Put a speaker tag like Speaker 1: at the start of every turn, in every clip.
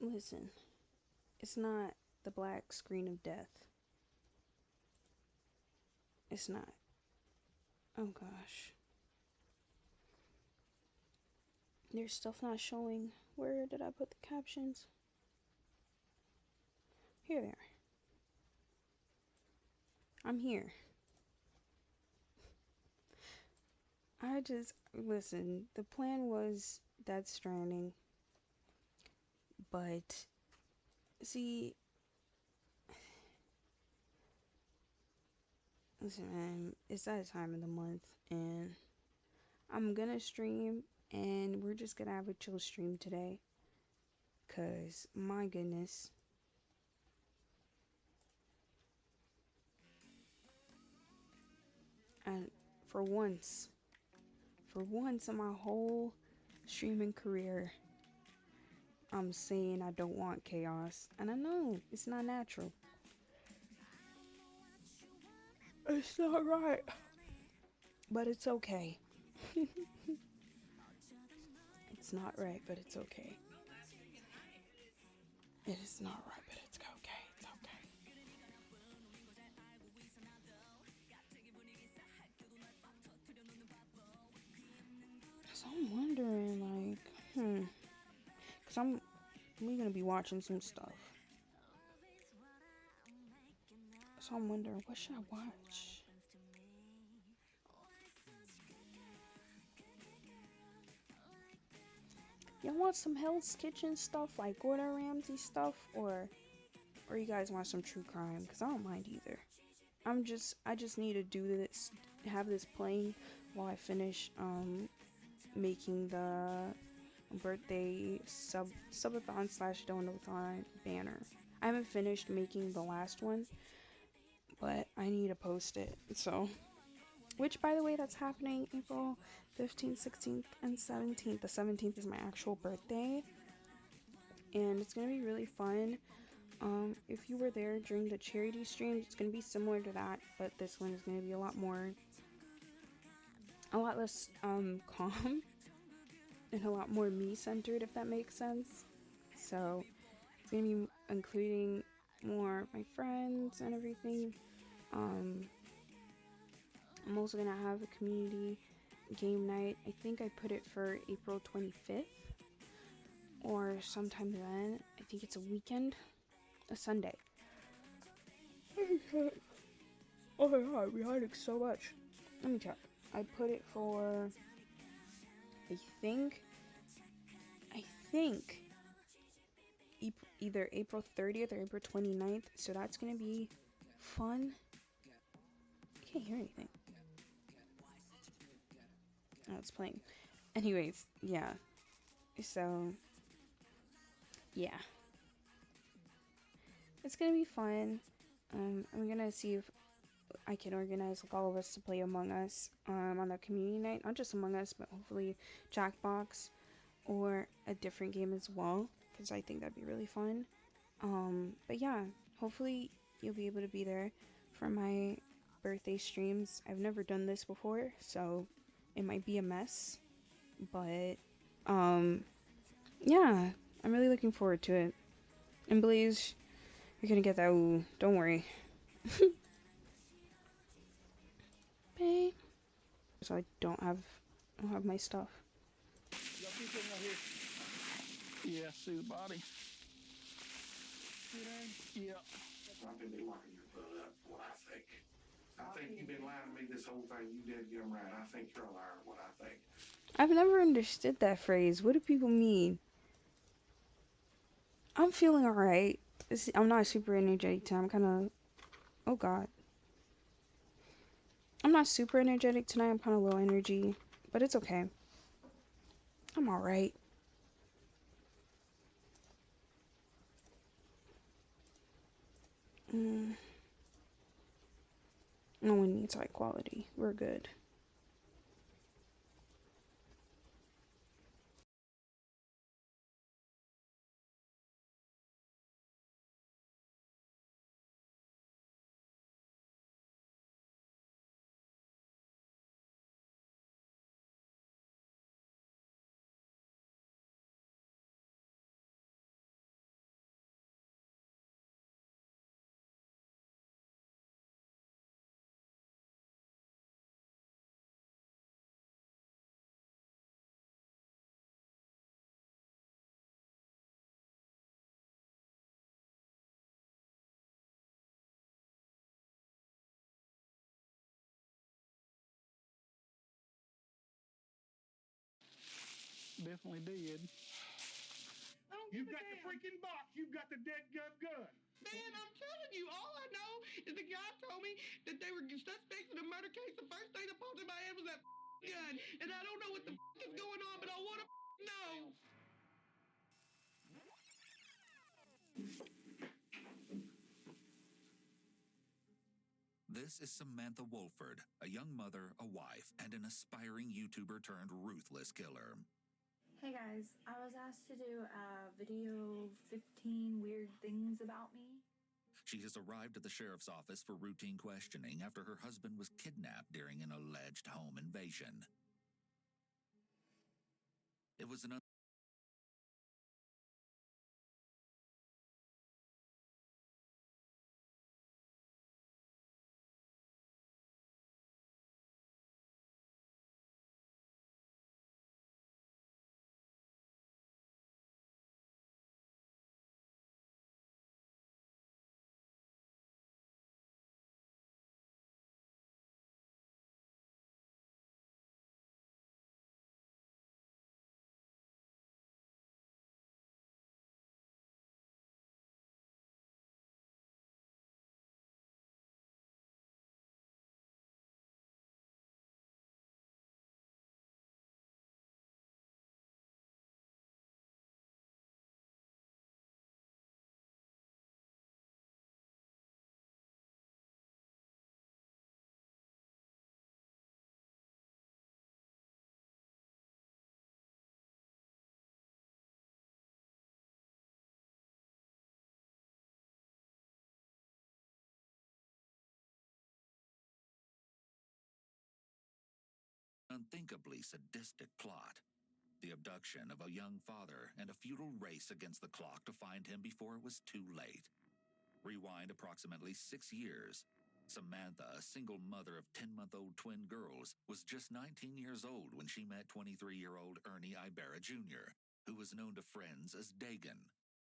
Speaker 1: Listen, it's not the black screen of death. It's not. Oh gosh. There's stuff not showing. Where did I put the captions? Here they are. I'm here. Listen, the plan was Dead Stranding, but see, listen, man, it's that time of the month, and I'm gonna stream, and we're just gonna have a chill stream today, cause my goodness, and for once, for once in my whole streaming career, I'm saying I don't want chaos, and I know it's not natural. It's not right, but it's okay. It's not right, but it's okay. It is not right, but it's okay. It's okay. So I'm wondering, like, cause we're gonna be watching some stuff. So I'm wondering, what should I watch? Y'all want some Hell's Kitchen stuff, like Gordon Ramsay stuff, or you guys want some true crime? Cause I don't mind either. I just need to do this, have this playing while I finish making the birthday subathon slash donathon banner. I haven't finished making the last one, but I need to post it. So, which by the way, that's happening April 15th, 16th, and 17th. The 17th is my actual birthday, and it's gonna be really fun. If you were there during the charity streams, it's gonna be similar to that, but this one is gonna be a lot less calm and a lot more me centered, if that makes sense. So it's gonna be including more of my friends and everything. Um, I'm also gonna have a community game night. I think I put it for April 25th or sometime then. I think it's a weekend, a Sunday. Oh my god, we hiding so much. Let me check. I put it for, I think, I think either April 30th or April 29th. So that's gonna be fun. I can't hear anything. Oh, it's playing. Anyways, yeah. So, yeah. It's gonna be fun. I'm gonna see if I can organize like all of us to play Among Us on the community night. Not just Among Us, but hopefully Jackbox or a different game as well. Because I think that'd be really fun. But yeah, hopefully you'll be able to be there for my birthday streams. I've never done this before, so it might be a mess. But yeah, I'm really looking forward to it. And Blaze, you're gonna get that ooh, don't worry. Babe. So I don't have my stuff.
Speaker 2: Yeah, see the body. Yeah.
Speaker 3: I've been lying your butt up, what I think. I think you've been lying to me this whole time. You did get them right. I think you're a liar, what I think.
Speaker 1: I've never understood that phrase. What do people mean? I'm feeling alright. I'm not super energetic tonight. I'm kind of. Oh god. I'm not super energetic tonight. I'm kind of low energy. But it's okay. I'm alright. Mm, no one needs high quality. We're good.
Speaker 2: definitely did.
Speaker 4: You've got the freaking box. You've got the dead gun.
Speaker 5: Man, I'm telling you, all I know is the guy told me that they were suspects in a murder case. The first thing that popped in my head was that gun. And I don't know what the is going on, but I want to know.
Speaker 6: This is Samantha Wolford, a young mother, a wife, and an aspiring YouTuber turned ruthless killer.
Speaker 7: Hey guys, I was asked to do a video 15 weird things about me.
Speaker 6: She has arrived at the sheriff's office for routine questioning after her husband was kidnapped during an alleged home invasion. It was an unthinkably sadistic plot. The abduction of a young father and a futile race against the clock to find him before it was too late. Rewind approximately 6 years. Samantha, a single mother of 10-month-old twin girls, was just 19 years old when she met 23-year-old Ernie Ibarra Jr., who was known to friends as Dagan.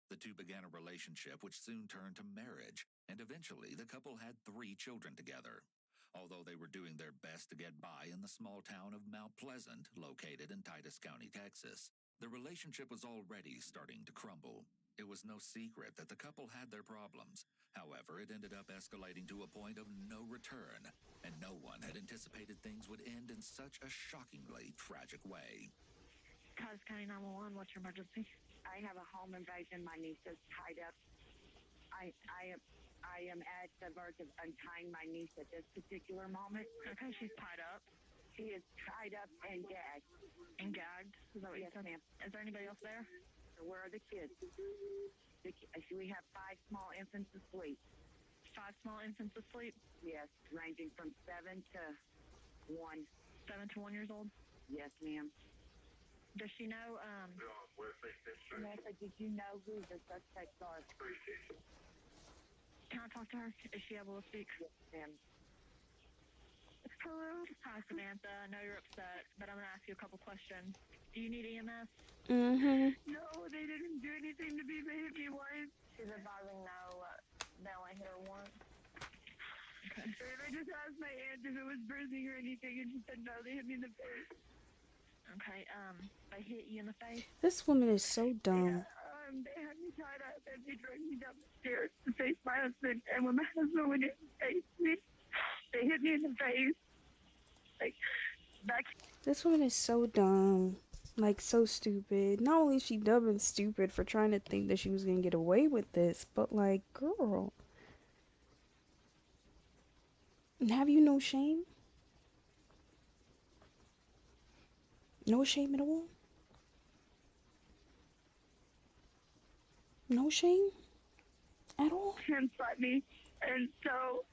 Speaker 6: The two began a relationship which soon turned to marriage, and eventually the couple had 3 children together. Although they were doing their best to get by in the small town of Mount Pleasant, located in Titus County, Texas, the relationship was already starting to crumble. It was no secret that the couple had their problems. However, it ended up escalating to a point of no return, and no one had anticipated things would end in such a shockingly tragic way.
Speaker 8: Titus County 911, what's your emergency?
Speaker 9: I have a home invasion. My niece is tied up. I am at the verge of untying my niece at this particular moment.
Speaker 8: Okay, she's tied up.
Speaker 9: She is tied up and gagged.
Speaker 8: And gagged? Is that what you
Speaker 9: Yes,
Speaker 8: said?
Speaker 9: ma'am.
Speaker 8: Is there anybody else there?
Speaker 9: Where are the kids? We have 5 small infants asleep.
Speaker 8: 5 small infants asleep?
Speaker 9: Yes, ranging from 7 to 1.
Speaker 8: 7 to 1 years old?
Speaker 9: Yes, ma'am.
Speaker 8: Does she know,
Speaker 9: Samantha, did you know who the suspects are?
Speaker 8: can I talk to her? Is she able to speak?
Speaker 9: Yes, ma'am.
Speaker 8: Hello? Hi, Samantha. I know you're upset, but I'm going to ask you a couple questions. Do you need EMS?
Speaker 1: Mm-hmm.
Speaker 8: No, they didn't do anything to me. They hit me once. She's advising no, they only hit her once. Okay. I just asked my aunt if it was bruising or anything, and she said no, they hit me in the face. Okay, they hit you in the face?
Speaker 1: This woman is so dumb.
Speaker 8: Yeah, they had me tied up, and they dragged me down the stairs to face my husband, and when my husband went in and faced me, they hit me in the face. Like, back.
Speaker 1: This woman is so dumb. Like, so stupid. Not only is she dumb and stupid for trying to think that she was gonna get away with this, but like, girl. And have you no shame? No shame at all? No shame? At all?
Speaker 8: And slapped me, and so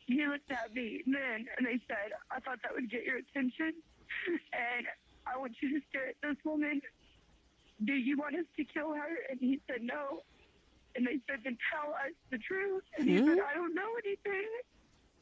Speaker 8: he looked at me then, and they said, I thought that would get your attention, and I want you to stare at this woman. Do you want us to kill her? And he said no. And they said, then tell us the truth. And he said, I don't know anything.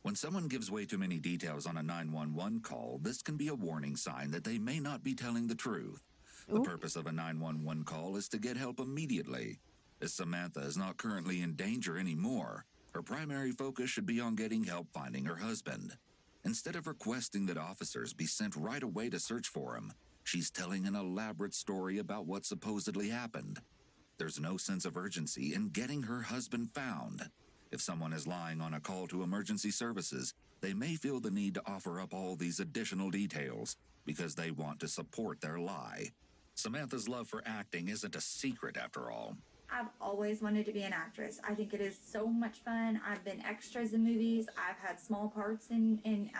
Speaker 6: When someone gives way too many details on a 911 call, this can be a warning sign that they may not be telling the truth. The purpose of a 911 call is to get help immediately. As Samantha is not currently in danger anymore, her primary focus should be on getting help finding her husband. Instead of requesting that officers be sent right away to search for him, She's telling an elaborate story about what supposedly happened. There's no sense of urgency in getting her husband found. If someone is lying on a call to emergency services, they may feel the need to offer up all these additional details because they want to support their lie. Samantha's love for acting isn't a secret after all.
Speaker 7: I've always wanted to be an actress. I think it is so much fun. I've been extras in movies. I've had small parts in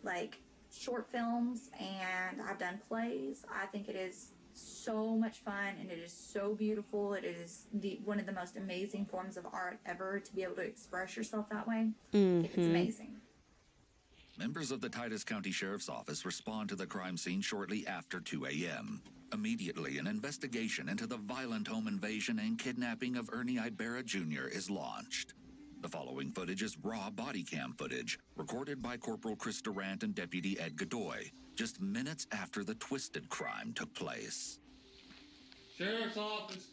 Speaker 7: like short films, and I've done plays. I think it is so much fun, and it is so beautiful. It is one of the most amazing forms of art ever, to be able to express yourself that way. It's amazing.
Speaker 6: Members of the Titus County Sheriff's Office respond to the crime scene shortly after 2 a.m. Immediately, an investigation into the violent home invasion and kidnapping of Ernie Ibarra Jr. is launched. The following footage is raw body cam footage, recorded by Corporal Chris Durant and Deputy Ed Godoy, just minutes after the twisted crime took place.
Speaker 10: Sheriff's Office.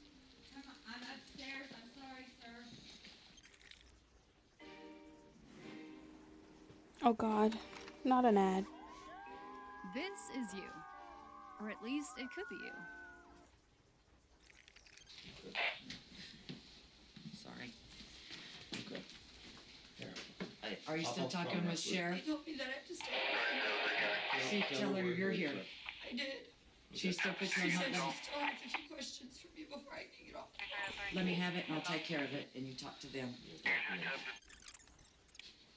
Speaker 5: I'm upstairs. I'm sorry, sir.
Speaker 1: Oh God, not an ad.
Speaker 11: This is you. Or at least it could be you.
Speaker 10: Sorry.
Speaker 12: Okay. Here.
Speaker 10: Are you still talking with Sheriff?
Speaker 5: They told me that I have to stay.
Speaker 10: See, tell her you're here.
Speaker 5: I did.
Speaker 10: She's still putting
Speaker 5: She
Speaker 10: on
Speaker 5: said
Speaker 10: hot
Speaker 5: she still has a few questions for me before I can get off.
Speaker 10: Let me have it and I'll take care of it, and you talk to them.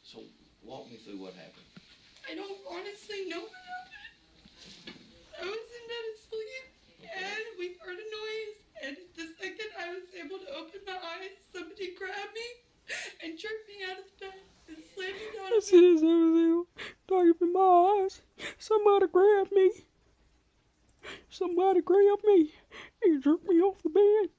Speaker 12: So, walk me through what happened.
Speaker 5: I don't honestly know what happened. I was in bed asleep, and we heard a noise, and the second I was able to open my eyes, somebody grabbed me and jerked me out of the bed and slammed me down.
Speaker 1: As soon as I was able to open my eyes, somebody grabbed me. Somebody grabbed me and jerked me off the bed.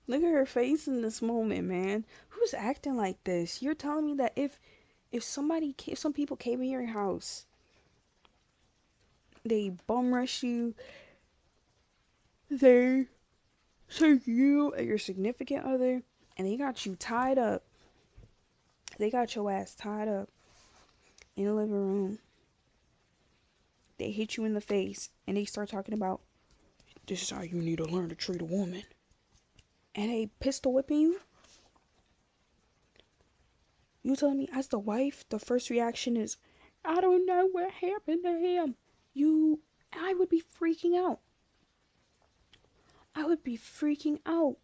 Speaker 1: Look at her face in this moment, man. Who's acting like this? You're telling me that if some people came in your house, they bum rush you, they take you and your significant other, and they got you tied up. They got your ass tied up in the living room. They hit you in the face, and they start talking about, this is how you need to learn to treat a woman. And they pistol whipping you? You telling me as the wife, the first reaction is, I don't know what happened to him. I would be freaking out. I would be freaking out.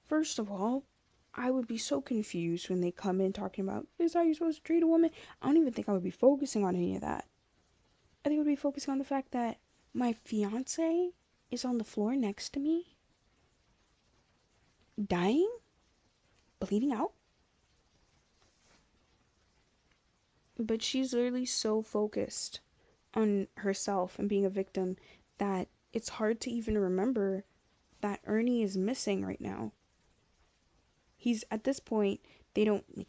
Speaker 1: First of all, I would be so confused when they come in talking about, this is how you're supposed to treat a woman. I don't even think I would be focusing on any of that. I think I would be focusing on the fact that my fiance is on the floor next to me, dying, bleeding out. But she's literally so focused on herself and being a victim that it's hard to even remember that Ernie is missing right now. He's, at this point, they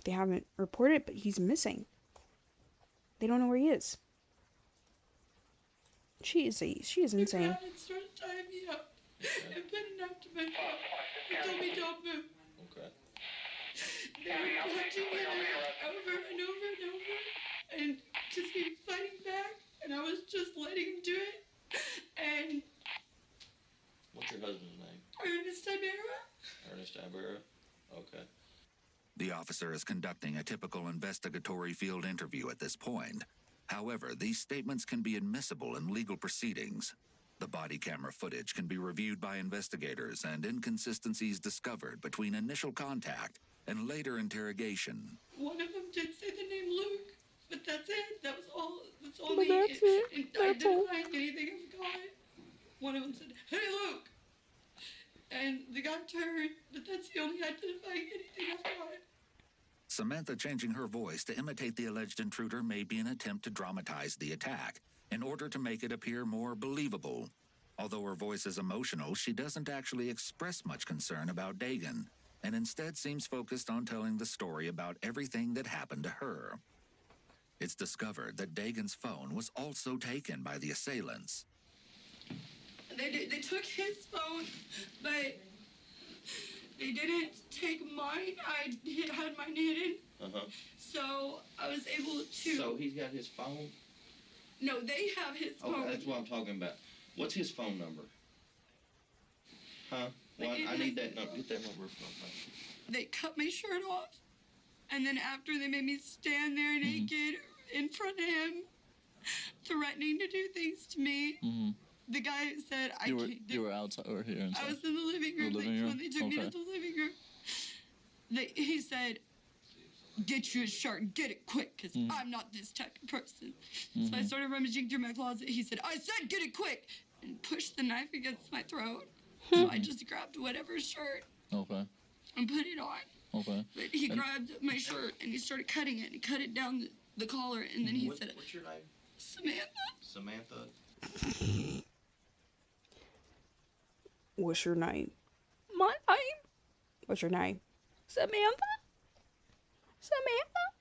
Speaker 1: haven't reported it, but he's missing. They don't know where he is. She is insane.
Speaker 5: They grabbed and started tying me up and put a knife to my throat. They told me don't move.
Speaker 12: Okay.
Speaker 5: They were punching me over and over and over, and just keep fighting back, and I was just letting him do it. And
Speaker 12: What's your husband's name?
Speaker 5: Ernest Ibarra.
Speaker 12: Ernest Ibarra? Okay.
Speaker 6: The officer is conducting a typical investigatory field interview at this point. However, these statements can be admissible in legal proceedings. The body camera footage can be reviewed by investigators and inconsistencies discovered between initial contact and later interrogation.
Speaker 5: One of them did say the name Luke, but that's it. That was all. That's all.
Speaker 1: But that's it.
Speaker 5: And
Speaker 1: That's
Speaker 5: I didn't
Speaker 1: all.
Speaker 5: find anything of God. One of them said, "Hey, Luke," and the guy turned, but that's the only identifying anything I've got.
Speaker 6: Samantha changing her voice to imitate the alleged intruder may be an attempt to dramatize the attack in order to make it appear more believable. Although her voice is emotional, she doesn't actually express much concern about Dagan, and instead seems focused on telling the story about everything that happened to her. It's discovered that Dagan's phone was also taken by the assailants.
Speaker 5: They took his phone, but they didn't take mine. I had mine hidden,
Speaker 12: Uh-huh.
Speaker 5: so I was able to.
Speaker 12: So he's got his phone?
Speaker 5: No, they have his phone.
Speaker 12: Okay, that's what I'm talking about. What's his phone number? Huh? Well,
Speaker 5: Like,
Speaker 12: I need that number. Get that number from me.
Speaker 5: They cut my shirt off, and then after they made me stand there naked in front of him, threatening to do things to me. The guy said,
Speaker 2: You were outside or here inside?
Speaker 5: I was in the living room.
Speaker 2: The living room?
Speaker 5: When they took me to the living room, he said, get you a shirt and get it quick, because I'm not this type of person. So I started rummaging through my closet. He said, I said get it quick, and pushed the knife against my throat. So I just grabbed whatever shirt and put it on. But he grabbed my shirt and he started cutting it. He cut it down the collar, and then he said,
Speaker 12: what's your name?
Speaker 5: Samantha.
Speaker 12: Samantha?
Speaker 1: What's your name? My name? What's your name? Samantha? Samantha?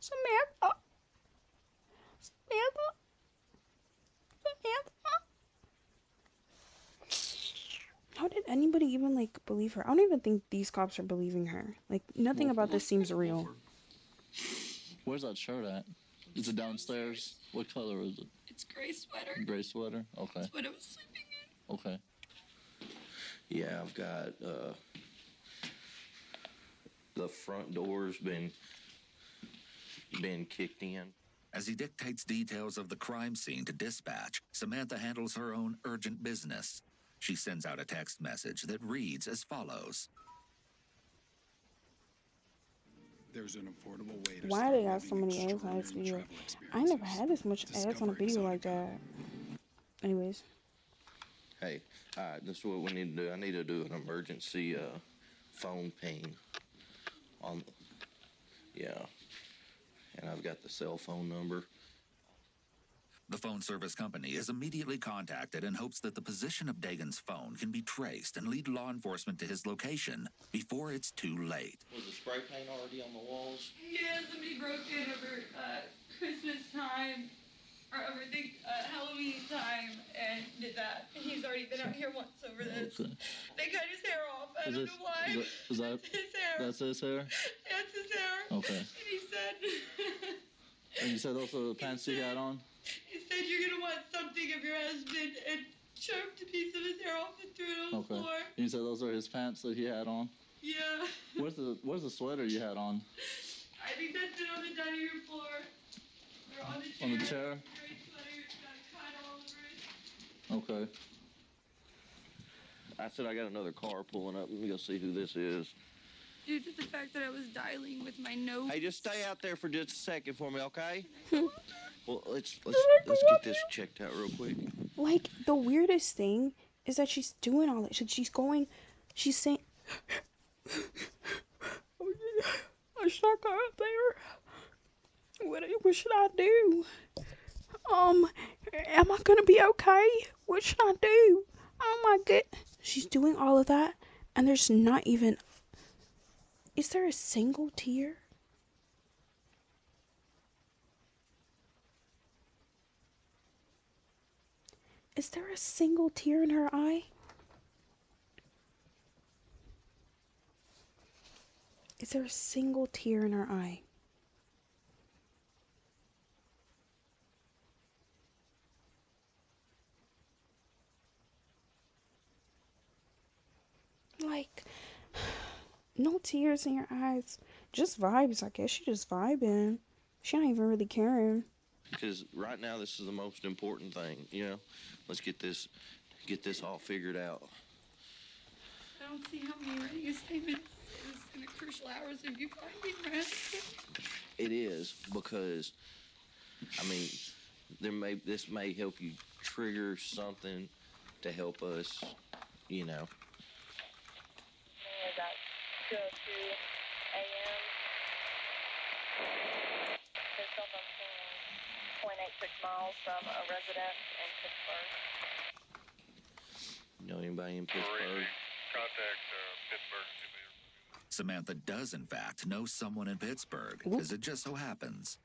Speaker 1: Samantha? Samantha? Samantha? How did anybody even, like, believe her? I don't even think these cops are believing her. Like, nothing about this seems real.
Speaker 2: Where's that shirt at? Is it downstairs? What color is it?
Speaker 5: It's gray sweater.
Speaker 2: Gray sweater? Okay.
Speaker 5: That's what I was sleeping in.
Speaker 2: Okay.
Speaker 12: Yeah, I've got, the front door's been kicked in.
Speaker 6: As he dictates details of the crime scene to dispatch, Samantha handles her own urgent business. She sends out a text message that reads as follows.
Speaker 13: There's an affordable way to
Speaker 1: Why they got so many ads on this video? I never had this much ads on a video like that. Anyways.
Speaker 12: Hey, this is what we need to do. I need to do an emergency phone ping on. Yeah, and I've got the cell phone number.
Speaker 6: The phone service company is immediately contacted in hopes that the position of Dagan's phone can be traced and lead law enforcement to his location before it's too late.
Speaker 12: Was the spray paint already on the walls?
Speaker 5: Yeah, somebody broke in over Christmas time, or over Halloween time, and did that. He's already been out here once over this.
Speaker 2: Okay.
Speaker 5: They cut his hair off. I don't know why.
Speaker 2: Is that
Speaker 5: That's his hair.
Speaker 2: That's his hair?
Speaker 5: That's his hair.
Speaker 2: Okay.
Speaker 5: And he said...
Speaker 2: And you said also the pants you had on?
Speaker 5: He said you're going to want something of your husband, and choked a piece of his hair off and threw it on the floor.
Speaker 2: You said those are his pants that he had on?
Speaker 5: Yeah.
Speaker 2: Where's the sweater you had on?
Speaker 5: I think that's it on the dining room floor. Or on the chair.
Speaker 2: On the chair?
Speaker 5: Gray sweater, got a cut all over it.
Speaker 2: Okay.
Speaker 12: I said I got another car pulling up. Let me go see who this is.
Speaker 5: Due to the fact that I was dialing with my nose.
Speaker 12: Hey, just stay out there for just a second for me, okay? Well, let's get this checked out real quick.
Speaker 1: Like, the weirdest thing is that she's doing all that. She's saying, I should not go up there. What should I do? Am I gonna be okay? What should I do? Oh my god. She's doing all of that, and there's not even... Is there a single tear? Is there a single tear in her eye? Is there a single tear in her eye? Like, no tears in your eyes. Just vibes, I guess. She just vibing. She not even really caring.
Speaker 12: Because right now this is the most important thing, you know? Let's get this all figured out.
Speaker 5: I don't see how many writing a statement is in the crucial hours of you finding rest.
Speaker 12: It is, because, I mean, this may help you trigger something to help us, you know.
Speaker 14: About 2:02 a.m. His cell phone ping 0.86 miles from a resident in Pittsburgh.
Speaker 12: You know anybody in Pittsburgh?
Speaker 4: Contact Pittsburgh.
Speaker 6: Samantha does, in fact, know someone in Pittsburgh, as it just so happens.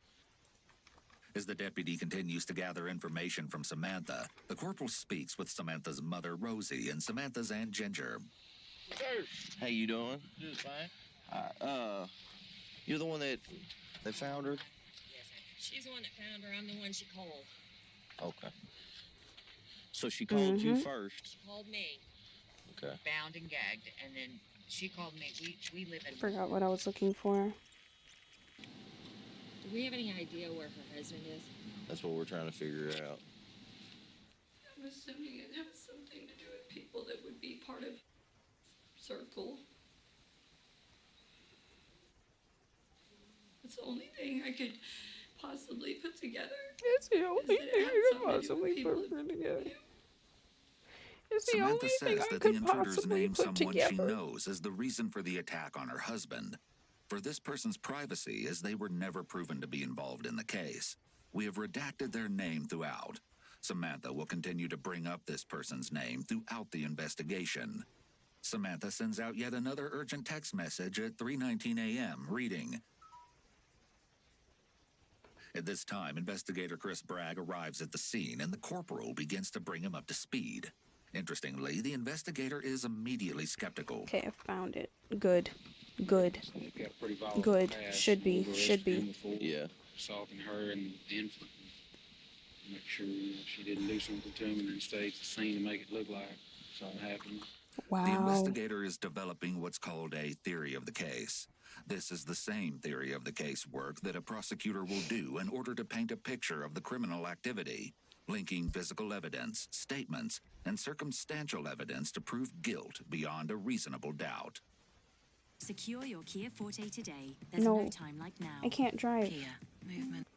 Speaker 6: As the deputy continues to gather information from Samantha, the corporal speaks with Samantha's mother, Rosie, and Samantha's Aunt Ginger.
Speaker 12: How you doing?
Speaker 2: Just fine.
Speaker 12: You're the one that found her?
Speaker 15: Yes, she's the one that found her. I'm the one she called.
Speaker 12: Okay. So she called you first?
Speaker 15: She called me.
Speaker 12: Okay.
Speaker 10: Bound and gagged, and then she called me. We live in.
Speaker 1: Forgot what I was looking for.
Speaker 15: Do we have any idea where her husband is?
Speaker 12: That's what we're trying to figure out.
Speaker 5: I'm assuming it has something to do with people that would be part of circle. That's the only thing I could possibly put together.
Speaker 1: It's the only thing I could possibly put together. It's the
Speaker 6: Samantha
Speaker 1: only thing
Speaker 6: says
Speaker 1: I
Speaker 6: that the
Speaker 1: could
Speaker 6: intruders
Speaker 1: possibly
Speaker 6: named
Speaker 1: put
Speaker 6: someone she
Speaker 1: together.
Speaker 6: knows as the reason for the attack on her husband. For this person's privacy, as they were never proven to be involved in the case, we have redacted their name throughout. Samantha will continue to bring up this person's name throughout the investigation. Samantha sends out yet another urgent text message at 3:19 a.m. reading, at this time, investigator Chris Bragg arrives at the scene and the corporal begins to bring him up to speed. Interestingly, the investigator is immediately skeptical.
Speaker 1: Okay, I found it. Good. Good.
Speaker 13: Got a pretty violent
Speaker 1: Good.
Speaker 13: past.
Speaker 1: Should be.
Speaker 13: We
Speaker 1: Should
Speaker 13: arrested him
Speaker 1: be.
Speaker 13: before,
Speaker 12: Yeah.
Speaker 13: assaulting her and the infant. Make sure she didn't do something to him and then stage the scene to make it look like something happened.
Speaker 1: Wow.
Speaker 6: The investigator is developing what's called a theory of the case. This is the same theory of the case work that a prosecutor will do in order to paint a picture of the criminal activity, linking physical evidence, statements, and circumstantial evidence to prove guilt beyond a reasonable doubt.
Speaker 16: Secure your Kia Forte today. There's no time like now.
Speaker 1: I can't drive.
Speaker 16: Kia movement.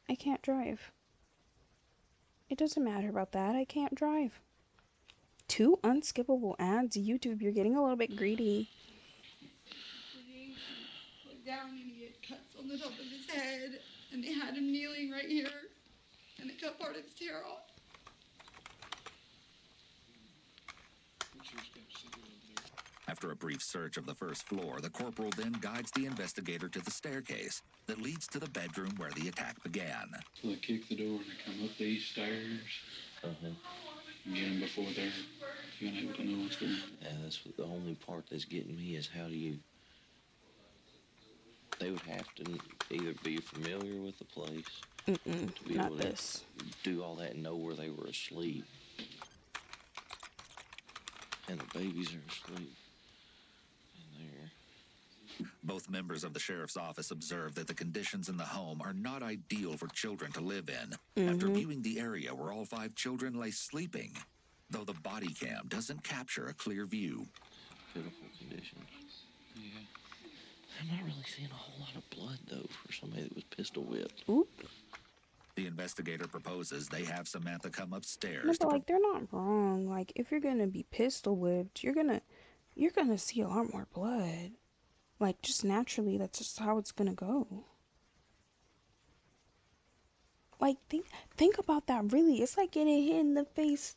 Speaker 1: I can't drive. It doesn't matter about that. I can't drive. 2 unskippable ads. YouTube, you're getting a little bit greedy.
Speaker 5: He looked down and he had cuts on the top of his head, and they had him kneeling right here, and they cut part of his hair off.
Speaker 6: After a brief search of the first floor, the corporal then guides the investigator to the staircase that leads to the bedroom where the attack began.
Speaker 13: So they kick the door and they come up these stairs. And get them before they're unable to know what's going on.
Speaker 12: Yeah, that's what the only part that's getting me is how do you... They would have to either be familiar with the place to be
Speaker 1: not
Speaker 12: able
Speaker 1: this.
Speaker 12: to do all that and know where they were asleep. And the babies are asleep in there.
Speaker 6: Both members of the sheriff's office observe that the conditions in the home are not ideal for children to live in. After viewing the area where all 5 children lay sleeping, though the body cam doesn't capture a clear view.
Speaker 12: Pitiful conditions.
Speaker 13: Yeah.
Speaker 12: I'm not really seeing a whole lot of blood, though, for somebody that was pistol whipped.
Speaker 1: Oop.
Speaker 6: The investigator proposes they have Samantha come upstairs.
Speaker 1: No, but like they're not wrong. Like if you're gonna be pistol whipped, you're gonna see a lot more blood. Like just naturally, that's just how it's gonna go. Like think about that. Really, it's like getting hit in the face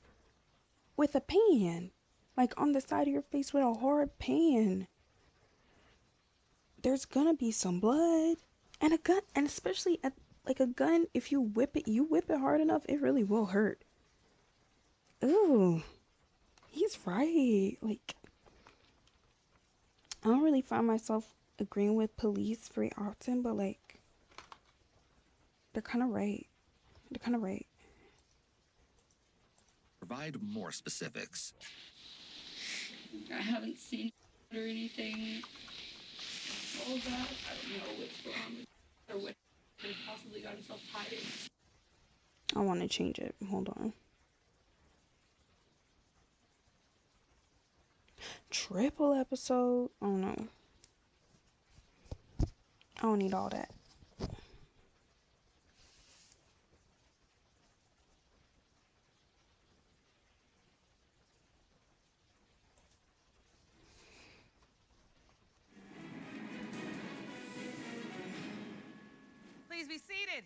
Speaker 1: with a pan, like on the side of your face with a hard pan. There's gonna be some blood, and a gun, and especially at like a gun. If you whip it hard enough, it really will hurt. Ooh, he's right. Like I don't really find myself agreeing with police very often, but like they're kind of right. They're kind of right.
Speaker 6: Provide more specifics.
Speaker 5: I haven't seen or anything. All of that, I don't know what's wrong with or what could have possibly got himself tied in.
Speaker 1: I want to change it. Hold on. Triple episode? Oh no. I don't need all that.
Speaker 17: Please be seated.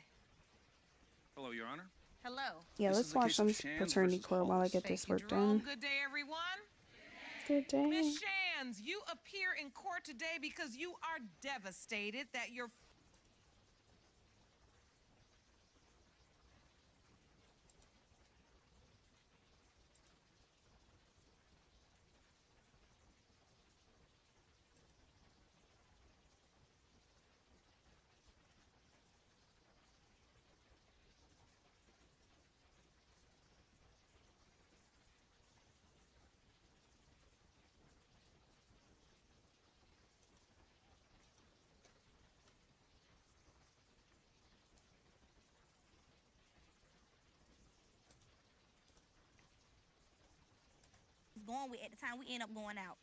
Speaker 18: Hello, Your Honor.
Speaker 17: Hello.
Speaker 1: Yeah,
Speaker 18: This
Speaker 1: let's
Speaker 18: is the
Speaker 1: watch
Speaker 18: case
Speaker 1: some
Speaker 18: of Shands
Speaker 1: paternity
Speaker 18: versus
Speaker 1: court while I
Speaker 18: Hollis.
Speaker 1: get
Speaker 17: Thank
Speaker 1: this
Speaker 17: you,
Speaker 1: work
Speaker 17: Jerome.
Speaker 1: done.
Speaker 17: Good day, everyone.
Speaker 1: Good day.
Speaker 17: Miss Shands, you appear in court today because you are devastated that your
Speaker 19: going with at the time, we end up going out.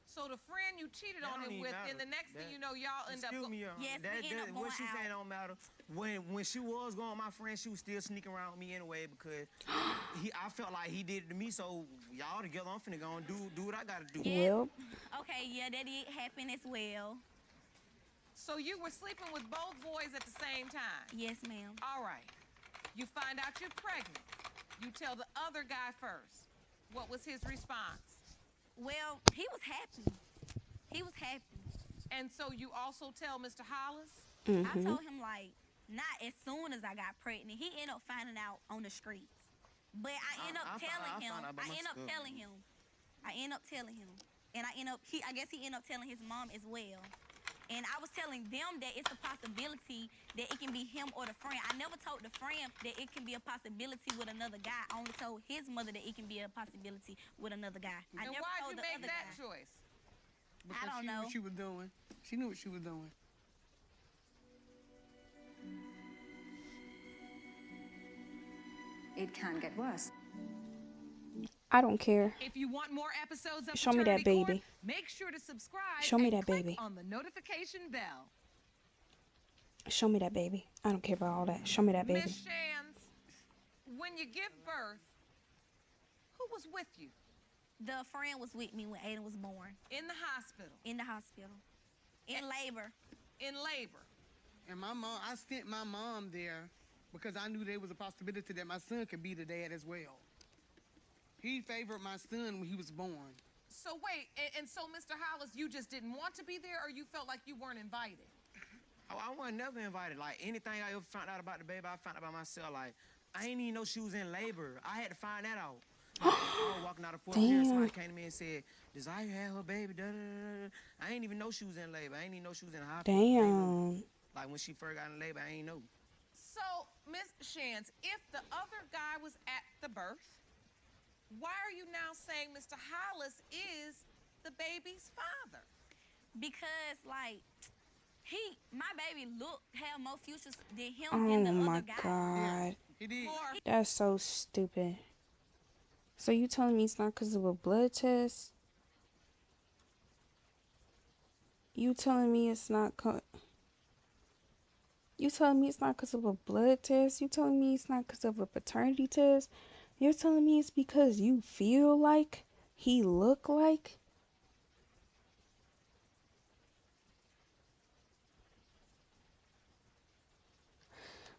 Speaker 17: So the friend you cheated on him with, and the next thing you know, y'all end up.
Speaker 20: Excuse me,
Speaker 19: Yes, we end up going
Speaker 20: what she
Speaker 19: out.
Speaker 20: saying don't matter. When she was going, my friend, she was still sneaking around with me anyway because I felt like he did it to me. So y'all together, I'm finna go and do what I gotta do.
Speaker 19: Yes. Okay, yeah, that did happen as well.
Speaker 17: So you were sleeping with both boys at the same time?
Speaker 19: Yes, ma'am.
Speaker 17: All right. You find out you're pregnant. You tell the other guy first. What was his response?
Speaker 19: Well, he was happy. He was happy.
Speaker 17: And so you also tell Mr. Hollis?
Speaker 19: I told him, like, not as soon as I got pregnant. He ended up finding out on the streets. But I ended up telling him. And I guess he ended up telling his mom as well. And I was telling them that it's a possibility that it can be him or the friend. I never told the friend that it can be a possibility with another guy. I only told his mother that it can be a possibility with another guy. I
Speaker 17: And
Speaker 19: never
Speaker 17: why'd
Speaker 19: told
Speaker 17: you
Speaker 19: the
Speaker 17: make
Speaker 19: other
Speaker 17: that
Speaker 19: guy.
Speaker 17: choice?
Speaker 4: Because
Speaker 19: I don't know.
Speaker 4: She knew what she was doing. She knew what she was doing.
Speaker 21: It can get worse.
Speaker 1: I don't care.
Speaker 17: If you want more episodes of
Speaker 1: Show me that
Speaker 17: Paternity
Speaker 1: baby.
Speaker 17: Court, make sure to subscribe
Speaker 1: Show me
Speaker 17: and
Speaker 1: that
Speaker 17: click
Speaker 1: baby.
Speaker 17: on the notification bell.
Speaker 1: Show me that baby. I don't care about all that. Show me that baby.
Speaker 17: Miss Shands, when you give birth, who was with you?
Speaker 19: The friend was with me when Aiden was born.
Speaker 17: In the hospital?
Speaker 19: In the hospital. In labor.
Speaker 17: In labor.
Speaker 4: And my mom, I sent my mom there because I knew there was a possibility that my son could be the dad as well. He favored my son when he was born.
Speaker 17: So wait, and so Mr. Hollis, you just didn't want to be there, or you felt like you weren't invited?
Speaker 20: I wasn't never invited. Like, anything I ever found out about the baby, I found out by myself. Like, I ain't even know she was in labor. I had to find that out. Like, I was walking out of Fort Pierce, somebody came to me and said, Desire had her baby, da-da-da-da. I ain't even know she was in labor. I ain't even know she was in the hospital.
Speaker 1: Damn.
Speaker 20: Like, when she first got in labor, I ain't know.
Speaker 17: So, Miss Shands, if the other guy was at the birth, why are you now saying Mr. Hollis is the baby's father?
Speaker 19: Because, like, my baby had more futures than him than the
Speaker 1: Oh
Speaker 19: other guy.
Speaker 1: my god.
Speaker 4: He did.
Speaker 1: That's so stupid. So you telling me it's not because of a blood test? You telling me it's not You telling me it's not because of a blood test? You telling me it's not because of a paternity test? You're telling me it's because you feel like he look like?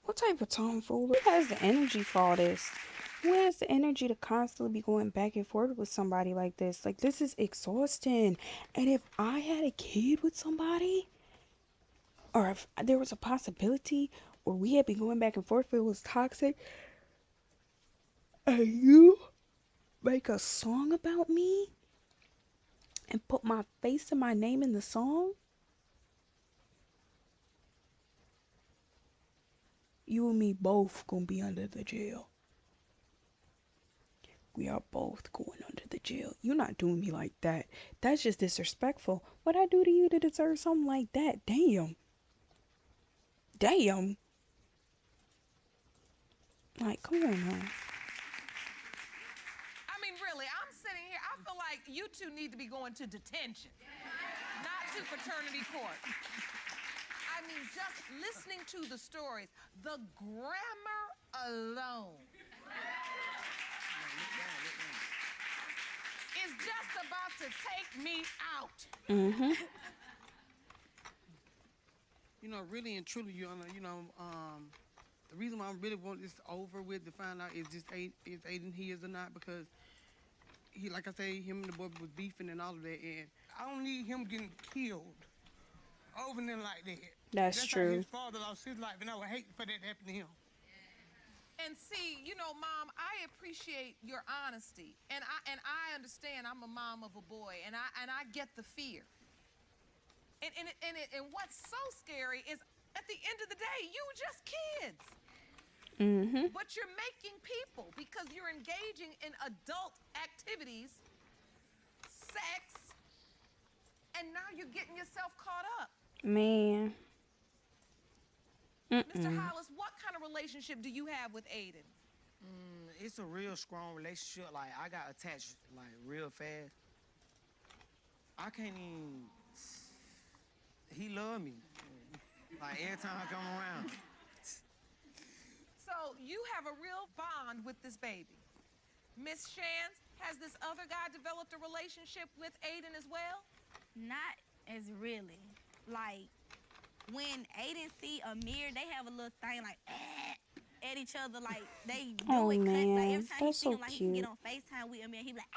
Speaker 1: What type of tomfoolery? Who has the energy for all this? Who has the energy to constantly be going back and forth with somebody like this? Like, this is exhausting. And if I had a kid with somebody, or if there was a possibility where we had been going back and forth, it was toxic, and you make a song about me and put my face and my name in the song, you and me both gonna be under the jail. We are both going under the jail. You're not doing me like that. That's just disrespectful. What I do to you to deserve something like that? Damn. Damn. Like, come on now.
Speaker 17: I mean, really, I'm sitting here, I feel like you two need to be going to detention, not to paternity court. I mean, just listening to the stories, the grammar alone is just about to take me out.
Speaker 1: Mm-hmm.
Speaker 4: You know, really and truly, the reason why I really want this over with to find out is just is Aiden his or not, because he, like I say, him and the boy was beefing and all of that, and I don't need him getting killed over and like that.
Speaker 1: That's true.
Speaker 4: How his father lost his life, and I would hate for that to happen to him.
Speaker 17: And see, Mom, I appreciate your honesty, and I understand. I'm a mom of a boy, and I get the fear. And what's so scary is, at the end of the day, you just kids.
Speaker 1: Mm-hmm.
Speaker 17: But you're making people because you're engaging in adult activities, sex, and now you're getting yourself caught up.
Speaker 1: Man.
Speaker 17: Mr. Hollis, what kind of relationship do you have with Aiden?
Speaker 20: It's a real strong relationship. Like, I got attached, like, real fast. I can't even... He love me. Like, every time I come around.
Speaker 17: So you have a real bond with this baby. Miss Shans, has this other guy developed a relationship with Aiden as well?
Speaker 19: Not as really. Like, when Aiden see Amir, they have a little thing like at each other, like they do
Speaker 1: Oh
Speaker 19: it. Like every
Speaker 1: man,
Speaker 19: time he
Speaker 1: that's
Speaker 19: see
Speaker 1: so
Speaker 19: him, like he can get
Speaker 1: cute.
Speaker 19: on FaceTime with Amir, he be like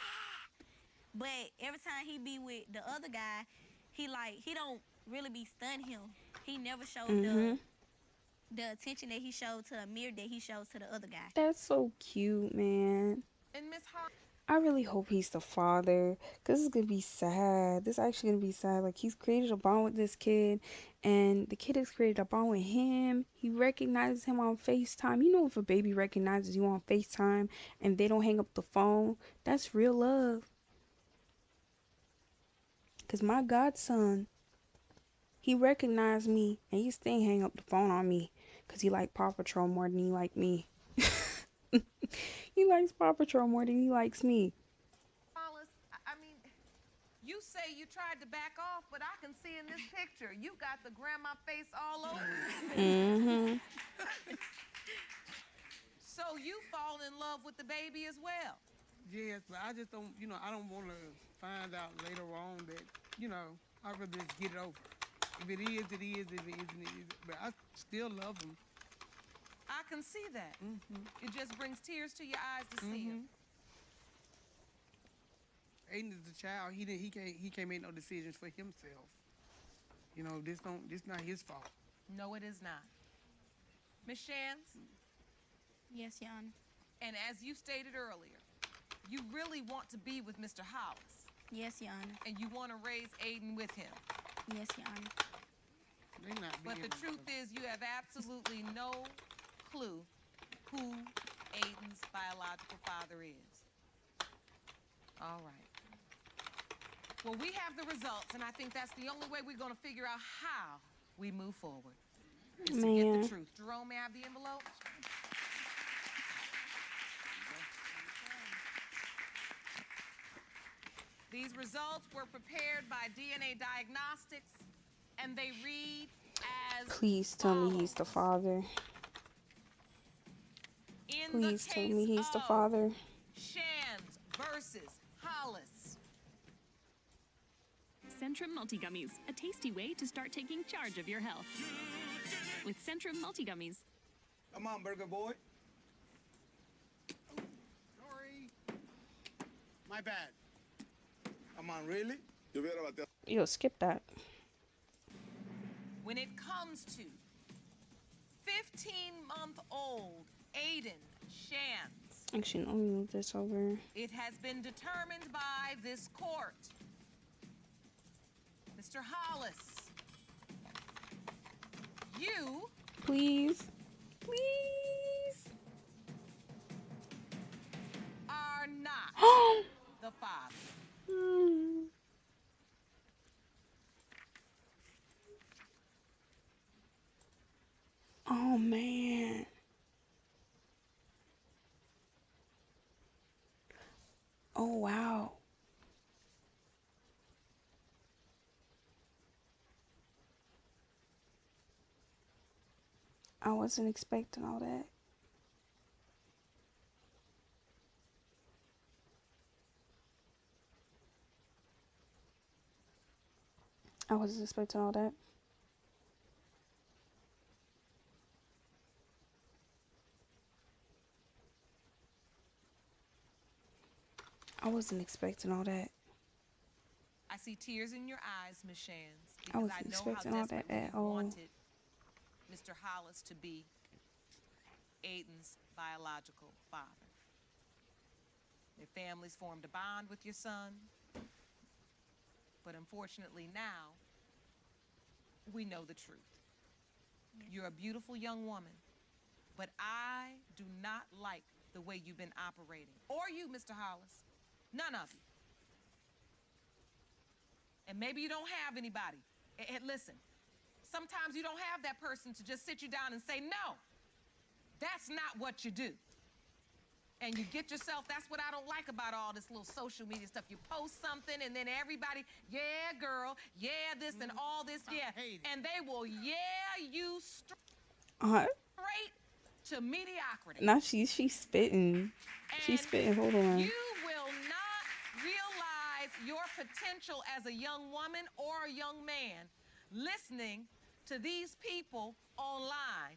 Speaker 19: But every time he be with the other guy, he don't really be stunning him. He never showed the attention that he showed to Amir that he shows to the other guy.
Speaker 1: That's so cute, man.
Speaker 17: And Miss Hart,
Speaker 1: I really hope he's the father, because this is gonna be sad. This is actually gonna be sad. Like, he's created a bond with this kid, and the kid has created a bond with him. He recognizes him on FaceTime. You know, if a baby recognizes you on FaceTime and they don't hang up the phone, that's real love. Because my godson, he recognized me, and he still hang up the phone on me, because he like Paw Patrol more than he like me. He likes Paw Patrol more than he likes me.
Speaker 17: I mean, you say you tried to back off, but I can see in this picture, you got the grandma face all over you. So you fall in love with the baby as well?
Speaker 4: Yes, but I just don't, I don't want to find out later on that, I'd rather just get it over. If it is, it is. If it isn't, it isn't. But I still love him.
Speaker 17: I can see that. It just brings tears to your eyes to see him.
Speaker 4: Aiden is a child. He can't make no decisions for himself. This not his fault.
Speaker 17: No, it is not. Miss Shans?
Speaker 19: Yes, Your Honor.
Speaker 17: And as you stated earlier, you really want to be with Mr. Hollis.
Speaker 19: Yes, Your Honor.
Speaker 17: And you want to raise Aiden with him.
Speaker 19: Yes, Your Honor.
Speaker 17: But the truth is, you have absolutely no clue who Aiden's biological father is. All right. Well, we have the results, and I think that's the only way we're going to figure out how we move forward. Is to get the truth. Jerome, may I have the envelope? These results were prepared by DNA Diagnostics, and they read as
Speaker 1: Please tell me he's the father. Please tell me he's the father.
Speaker 17: Shans versus Hollis.
Speaker 11: Centrum Multigummies, a tasty way to start taking charge of your health. With Centrum Multigummies.
Speaker 20: Come on, burger boy.
Speaker 13: Sorry. My bad. Come on, really?
Speaker 1: Yo, skip that.
Speaker 17: When it comes to 15-month-old Aiden Shans,
Speaker 1: Actually, let me move this over.
Speaker 17: it has been determined by this court. Mr. Hollis, you...
Speaker 1: Please. Please.
Speaker 17: ...are not the father.
Speaker 1: Oh, man. Oh, wow. I wasn't expecting all that. I wasn't expecting all that. I wasn't expecting all that.
Speaker 17: I see tears in your eyes, Miss Shans,
Speaker 1: I
Speaker 17: because
Speaker 1: wasn't
Speaker 17: I know
Speaker 1: expecting
Speaker 17: how
Speaker 1: all that
Speaker 17: desperately
Speaker 1: at
Speaker 17: you
Speaker 1: all.
Speaker 17: wanted Mr. Hollis to be Aiden's biological father. Your families formed a bond with your son, but unfortunately now, we know the truth. You're a beautiful young woman, but I do not like the way you've been operating. Or you, Mr. Hollis. None of you. And maybe you don't have anybody. And listen, sometimes you don't have that person to just sit you down and say, no, that's not what you do. And you get yourself, that's what I don't like about all this little social media stuff. You post something and then everybody, yeah, girl, yeah, this and all this, yeah. And they will, yeah, you straight to mediocrity.
Speaker 1: Now she's spitting. She's spitting. Hold on.
Speaker 17: You will not realize your potential as a young woman or a young man listening to these people online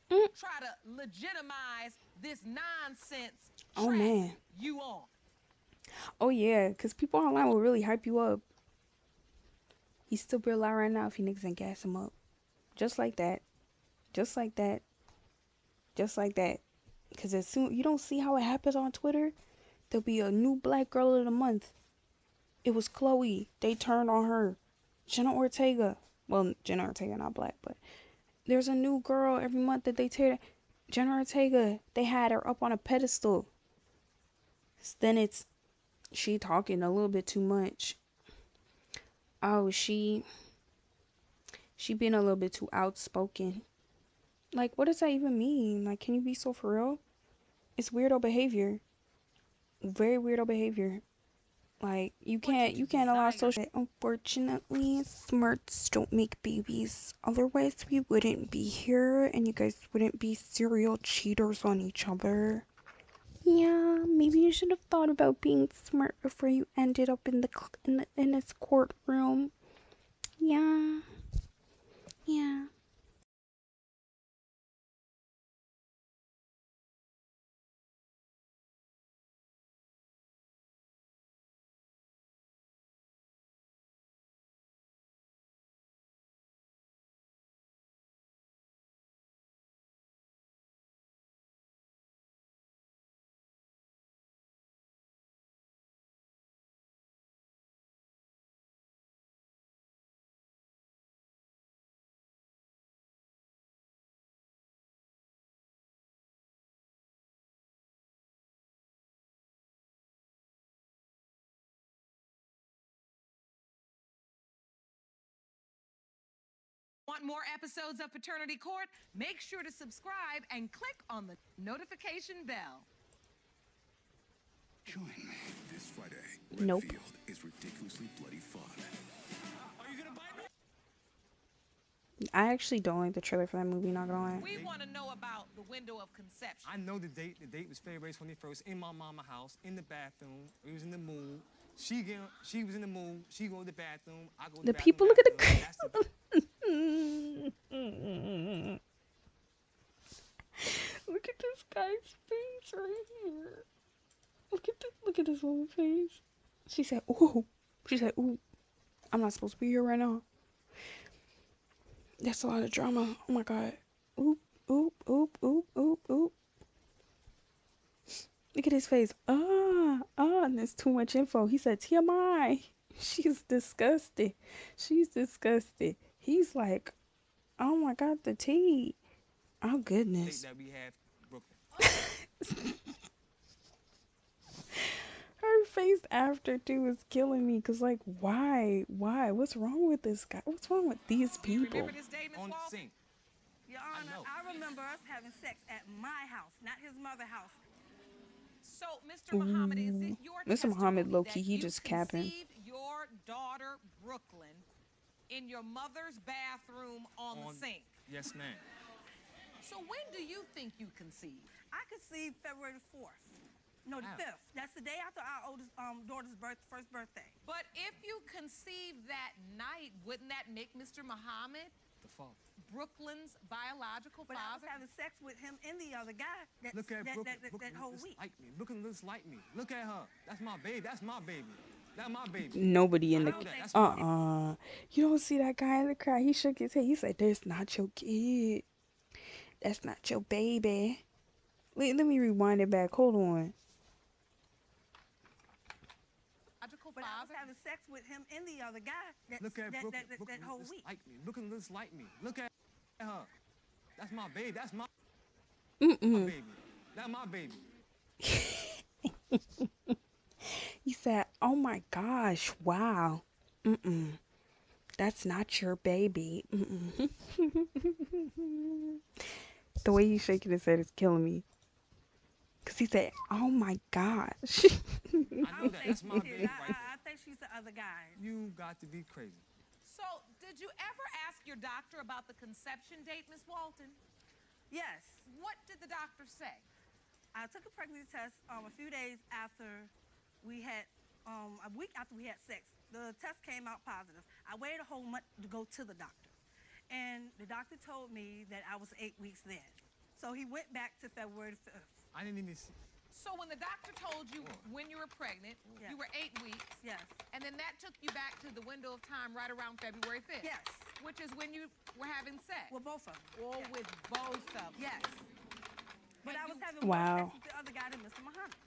Speaker 17: try to legitimize this nonsense track you on.
Speaker 1: Oh yeah, because people online will really hype you up. He's still real loud right now if you niggas ain't gas him up. Just like that. Just like that. Just like that. Because as soon, you don't see how it happens on Twitter? There'll be a new black girl of the month. It was Chloe. They turned on her. Jenna Ortega. Well, Jenna Ortega not black, but there's a new girl every month that they tear. Jenna Ortega. They had her up on a pedestal. Then it's she talking a little bit too much. Oh, she being a little bit too outspoken. Like, what does that even mean? Like, can you be so for real? It's weirdo behavior. Very weirdo behavior. Like, you can't allow social. Unfortunately, smarts don't make babies. Otherwise, we wouldn't be here, and you guys wouldn't be serial cheaters on each other. Yeah, maybe you should have thought about being smart before you ended up in this courtroom. Yeah. Yeah.
Speaker 17: Want more episodes of Paternity Court? Make sure to subscribe and click on the notification bell.
Speaker 21: Join me this Friday.
Speaker 1: Nope.
Speaker 21: Redfield is ridiculously bloody fun. Are you gonna bite me?
Speaker 1: I actually don't like the trailer for that movie, not gonna lie.
Speaker 17: We want to know about the window of conception.
Speaker 20: I know the date. The date was February 21st in my mama house, in the bathroom. We was in the mood. She was in the mood. She go to the bathroom. I go to the bathroom.
Speaker 1: People look at the Look at this guy's face right here. Look at this woman's face. She said, "Ooh." She said, "Ooh." I'm not supposed to be here right now. That's a lot of drama. Oh my god. Oop, oop, oop, oop, oop, oop. Look at his face. And there's too much info. He said, TMI. She's disgusted. She's disgusted. He's like, oh my god, the tea. Oh goodness.
Speaker 20: That we have Brooklyn.
Speaker 1: Her face after too is killing me. Cause like, why? What's wrong with this guy? What's wrong with these people?
Speaker 17: Remember this day, Miss
Speaker 20: On the
Speaker 17: Walton?
Speaker 20: sink.
Speaker 22: Your Honor, I remember us having sex at my house, not his mother's house.
Speaker 17: So, Mr. Muhammad, is it your
Speaker 1: Mr. Muhammad,
Speaker 17: testimony
Speaker 1: low-key,
Speaker 17: that
Speaker 1: he
Speaker 17: you
Speaker 1: just capping.
Speaker 17: conceived your daughter Brooklyn in your mother's bathroom on the sink?
Speaker 20: Yes, ma'am.
Speaker 17: So when do you think you conceived?
Speaker 22: I conceived February the 4th. No, the 5th. That's the day after our oldest daughter's first birthday.
Speaker 17: But if you conceived that night, wouldn't that make Mr. Muhammad
Speaker 20: The father.
Speaker 17: Brooklyn's biological
Speaker 22: But I was
Speaker 17: father?
Speaker 22: having sex with him and the other guy
Speaker 20: Look at Brooklyn.
Speaker 22: that whole
Speaker 20: looks
Speaker 22: week.
Speaker 20: like me. Brooklyn looks like me. Look at her. That's my baby. That's my baby. That's my baby.
Speaker 1: Nobody in the
Speaker 20: That's my
Speaker 1: You don't see that guy in the crowd. He shook his head. He said, "That's not your kid. That's not your baby." Let me rewind it back. Hold on.
Speaker 22: But I was having sex with him and the other guy
Speaker 20: Look at Brooklyn.
Speaker 22: that
Speaker 20: Brooklyn
Speaker 22: whole
Speaker 20: looks
Speaker 22: week.
Speaker 20: like me. Brooklyn looks like me. Look at her. That's my baby. That's my baby. That's my baby.
Speaker 1: He said, "Oh my gosh, wow. That's not your baby." The way he's shaking his head is killing me. Cause She said, "Oh my gosh."
Speaker 20: I know that. That's my baby right there.
Speaker 22: I think she's the other guy.
Speaker 20: You got to be crazy.
Speaker 17: So, did you ever ask your doctor about the conception date, Miss Walton?
Speaker 22: Yes.
Speaker 17: What did the doctor say?
Speaker 22: I took a pregnancy test a few days after we had, a week after we had sex. The test came out positive. I waited a whole month to go to the doctor. And the doctor told me that I was 8 weeks then. So he went back to February 5th.
Speaker 20: I didn't even see.
Speaker 17: So when the doctor told you when you were pregnant, you were 8 weeks.
Speaker 22: Yes.
Speaker 17: And then that took you back to the window of time right around February 5th.
Speaker 22: Yes.
Speaker 17: Which is when you were having sex.
Speaker 22: With both of them.
Speaker 17: Oh, with both of them.
Speaker 22: Yes. But I was having
Speaker 1: Wow.
Speaker 22: more sex with the other guy than Mr. Muhammad.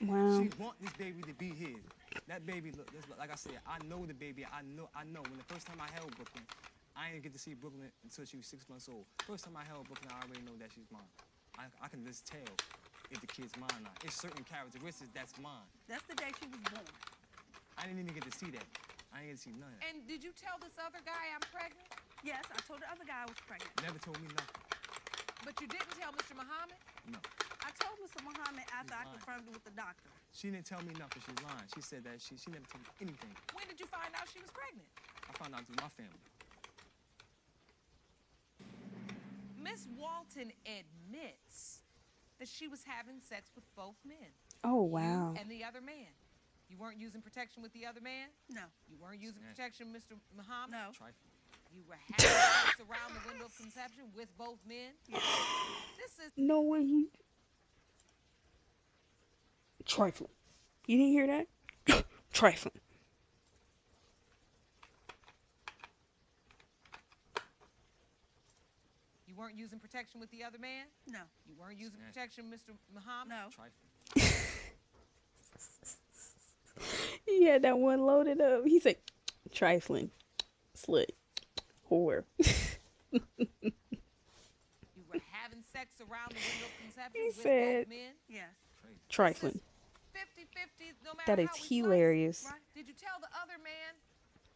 Speaker 1: Wow.
Speaker 20: She want this baby to be his. That baby, look, like I said, I know the baby. I know. When the first time I held Brooklyn, I didn't get to see Brooklyn until she was 6 months old. First time I held Brooklyn, I already know that she's mine. I can just tell if the kid's mine or not. It's certain characteristics that's mine.
Speaker 22: That's the day she was born.
Speaker 20: I didn't even get to see that. I didn't get to see none of that.
Speaker 17: And did you tell this other guy I'm pregnant?
Speaker 22: Yes, I told the other guy I was pregnant.
Speaker 20: Never told me nothing.
Speaker 17: But you didn't tell Mr. Muhammad?
Speaker 20: No.
Speaker 22: I told Mr. Muhammad after I confirmed it with the doctor.
Speaker 20: She didn't tell me nothing. She's lying. She said that she never told me anything.
Speaker 17: When did you find out she was pregnant?
Speaker 20: I found out through my family.
Speaker 17: Miss Walton admits that she was having sex with both men.
Speaker 1: Oh, wow.
Speaker 17: You and the other man. You weren't using protection with the other man?
Speaker 22: No.
Speaker 17: You weren't using protection, Mr. Muhammad?
Speaker 22: No.
Speaker 17: You were having sex around the window of conception with both men?
Speaker 22: Yeah.
Speaker 17: This is...
Speaker 1: No way. Trifling. You didn't hear that? Trifling.
Speaker 17: You weren't using protection with the other man?
Speaker 22: No.
Speaker 17: You weren't using protection, Mr. Muhammad?
Speaker 22: No.
Speaker 20: Trifling.
Speaker 1: He had that one loaded up. He said, trifling, slut, whore.
Speaker 17: You were having sex around the window of conception
Speaker 1: He
Speaker 17: with
Speaker 1: said,
Speaker 17: both men?
Speaker 22: Yes.
Speaker 1: Trifling.
Speaker 17: 50-50, no matter
Speaker 1: That is
Speaker 17: how we
Speaker 1: hilarious.
Speaker 17: slice it, right? Did you tell the other man,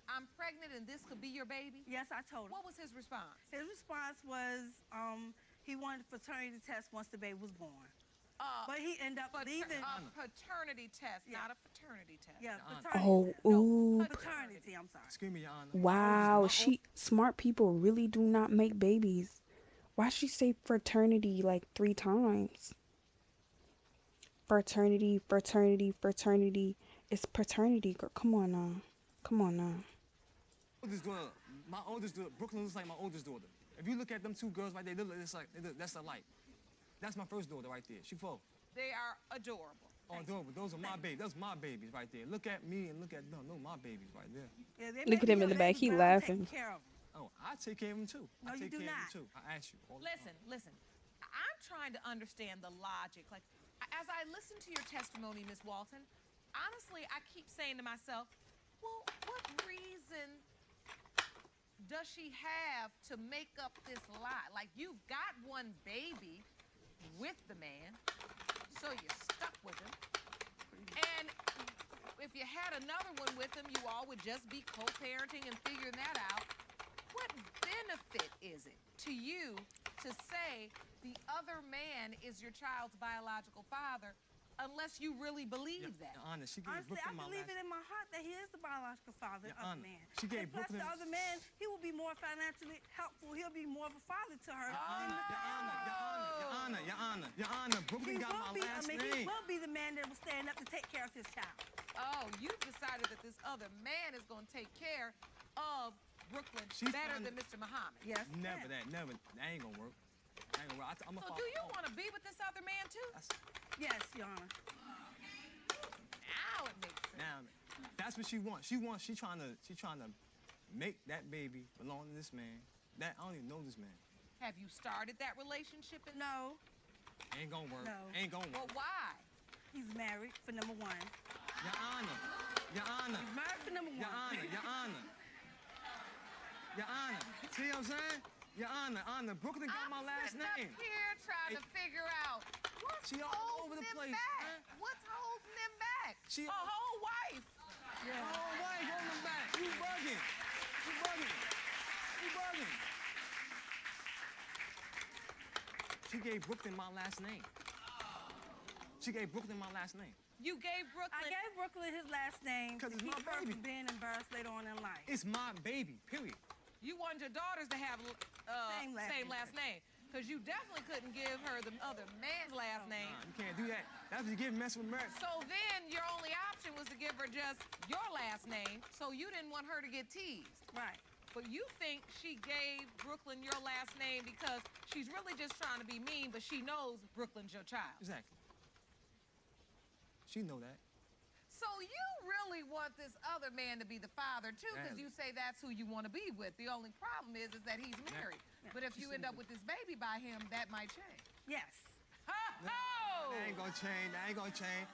Speaker 17: I'm pregnant and this could be your baby?
Speaker 22: Yes, I told him.
Speaker 17: What was his response?
Speaker 22: His response was he wanted a paternity test once the baby was born. But he ended up leaving.
Speaker 17: A paternity test, not a fraternity test.
Speaker 22: Yeah,
Speaker 1: Oh,
Speaker 22: paternity test.
Speaker 1: ooh.
Speaker 22: Paternity, I'm sorry.
Speaker 20: Excuse me, Your Honor.
Speaker 1: Wow, smart people really do not make babies. Why she say fraternity like 3 times? Fraternity, fraternity, fraternity. It's paternity, girl. Come on now. Come on now.
Speaker 20: My oldest daughter, Brooklyn looks like my oldest daughter. If you look at them 2 girls right there, they look just like, that's alike. That's my first daughter right there. She 4.
Speaker 17: They are adorable.
Speaker 20: Oh, adorable. Those are my babies. Those are my babies right there. Look at me and look at them. Those are my babies right there.
Speaker 22: Yeah,
Speaker 1: Look at him in the back. He laughing.
Speaker 20: Oh, I take care of him too.
Speaker 22: No,
Speaker 20: I
Speaker 22: you
Speaker 20: take
Speaker 22: do
Speaker 20: care
Speaker 22: not.
Speaker 20: of him too. I ask you. All the
Speaker 17: Listen. I'm trying to understand the logic. Like, as I listen to your testimony, Miss Walton, honestly, I keep saying to myself, well, what reason does she have to make up this lie? Like, you've got one baby with the man, so you're stuck with him. And if you had another one with him, you all would just be co-parenting and figuring that out. What benefit is it to you to say the other man is your child's biological father unless you really believe that?
Speaker 20: Honor, she gave
Speaker 22: Honestly, I
Speaker 20: Brooklyn my
Speaker 22: believe
Speaker 20: last.
Speaker 22: it in my heart that he is the biological father of the man.
Speaker 20: She gave
Speaker 22: And plus,
Speaker 20: Brooklyn.
Speaker 22: the other man, he will be more financially helpful. He'll be more of a father to her.
Speaker 20: Your Honor, Brooklyn got my last
Speaker 22: He
Speaker 20: name.
Speaker 22: will be the man that will stand up to take care of his child.
Speaker 17: Oh, you've decided that this other man is going to take care of Brooklyn better than Mr. Muhammad.
Speaker 22: Yes.
Speaker 20: Never that. Never. That ain't gonna work. That ain't gonna work. I'm a
Speaker 17: So do you want to be with this other man too?
Speaker 22: Yes, Your Honor.
Speaker 17: Now it makes sense.
Speaker 20: Now, that's what she wants. She trying to make that baby belong to this man. That I don't even know this man.
Speaker 17: Have you started that relationship?
Speaker 22: No.
Speaker 20: Ain't gonna work.
Speaker 22: No.
Speaker 20: Ain't gonna work.
Speaker 17: Well, why?
Speaker 22: He's married for number 1.
Speaker 20: Your Honor.
Speaker 22: He's married for number 1.
Speaker 20: Your Honor. See what I'm saying? Your Honor. Brooklyn got my last name.
Speaker 17: I'm here trying to figure out what's
Speaker 20: She all over
Speaker 17: holding
Speaker 20: the
Speaker 17: them
Speaker 20: place,
Speaker 17: back.
Speaker 20: man.
Speaker 17: What's holding them back?
Speaker 20: She-
Speaker 17: a whole wife.
Speaker 20: Yeah. Oh, wait, hold him back. You bugging. She gave Brooklyn my last name. She gave Brooklyn my last name.
Speaker 17: You gave Brooklyn.
Speaker 22: I gave Brooklyn his last name
Speaker 20: because it's
Speaker 22: keep
Speaker 20: my
Speaker 22: her
Speaker 20: baby.
Speaker 22: from being embarrassed later on in life.
Speaker 20: It's my baby. Period.
Speaker 17: You wanted your daughters to have same last name. Because you definitely couldn't give her the other man's last name.
Speaker 20: Nah, you can't do that. That's what you give messing with America.
Speaker 17: So then your only option was to give her just your last name, so you didn't want her to get teased.
Speaker 22: Right.
Speaker 17: But you think she gave Brooklyn your last name because she's really just trying to be mean, but she knows Brooklyn's your child.
Speaker 20: Exactly. She know that.
Speaker 17: So you really want this other man to be the father, too, because you say that's who you want to be with. The only problem is that he's married. But if you end up with this baby by him, that might change.
Speaker 22: Yes.
Speaker 17: Ho-ho!
Speaker 20: That ain't gonna change. That ain't gonna change.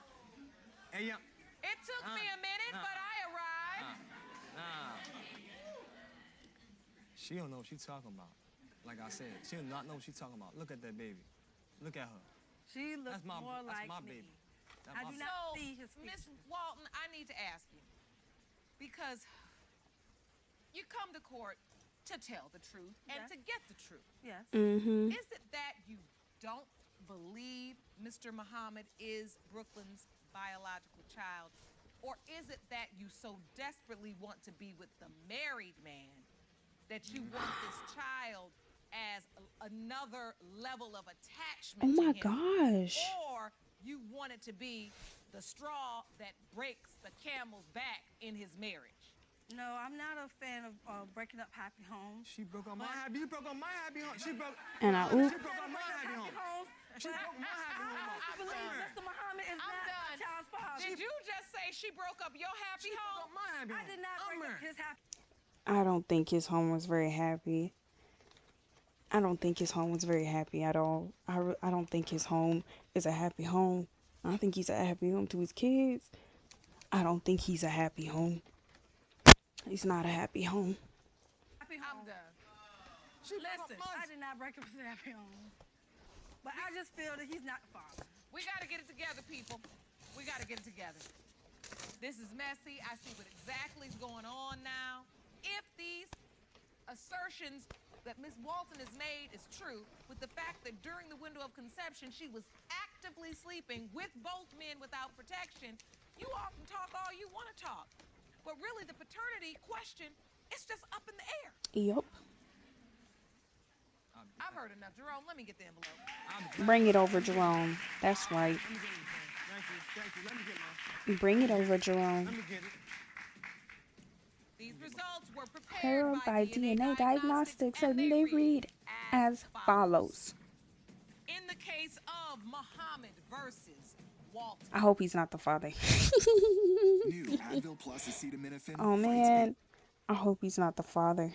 Speaker 20: Hey, yeah.
Speaker 17: It took me a minute, but I arrived.
Speaker 20: Nah. She don't know what she's talking about. Like I said, she do not know what she's talking about. Look at that baby. Look at her.
Speaker 22: She looks more like
Speaker 20: my
Speaker 22: me.
Speaker 20: baby.
Speaker 22: I do not see his features.
Speaker 17: Miss Walton, I need to ask you, because you come to court to tell the truth and to get the truth.
Speaker 22: Yes.
Speaker 1: Mm-hmm.
Speaker 17: Is it that you don't believe Mr. Muhammad is Brooklyn's biological child, or is it that you so desperately want to be with the married man that you want this child as another level of attachment
Speaker 1: Oh my
Speaker 17: to him?
Speaker 1: gosh.
Speaker 17: Or you want it to be the straw that breaks the camel's back in his marriage?
Speaker 22: No, I'm not a fan of breaking up happy homes.
Speaker 20: She broke up my happy. You broke up my happy home. She broke.
Speaker 1: And I
Speaker 20: She broke up my happy home. She broke my happy home.
Speaker 22: I believe Mr. Muhammad is not a child's father.
Speaker 17: Did you just say she broke up your happy home?
Speaker 20: My happy home.
Speaker 22: I did not break up his happy.
Speaker 1: I don't think his home was very happy. I don't think his home was very happy at all. I don't think his home is a happy home. I think he's a happy home to his kids. I don't think he's a happy home. He's not a happy home.
Speaker 22: Happy
Speaker 17: I'm
Speaker 22: home.
Speaker 17: done.
Speaker 22: Listen, I did not break up his happy home. But I just feel that he's not the father.
Speaker 17: We got to get it together, people. We got to get it together. This is messy. I see what exactly is going on now. If these assertions that Miss Walton has made is true, with the fact that during the window of conception, she was actively sleeping with both men without protection, you all can talk all you want to talk. But really, the paternity question, it's just up in the air.
Speaker 1: Yep.
Speaker 17: I've heard enough. Jerome, let me get the envelope.
Speaker 1: Bring it over, Jerome. That's right.
Speaker 20: Thank you. Let me get mine.
Speaker 1: Bring it over, Jerome.
Speaker 20: Let me get it.
Speaker 17: These results were
Speaker 1: Prepared
Speaker 17: prepared
Speaker 1: by DNA Diagnostics, and they read as follows.
Speaker 17: In the case of Muhammad versus Walton.
Speaker 1: I hope he's not the father.
Speaker 21: New Advil Plus acetaminophen.
Speaker 1: Oh man, I hope he's not the father.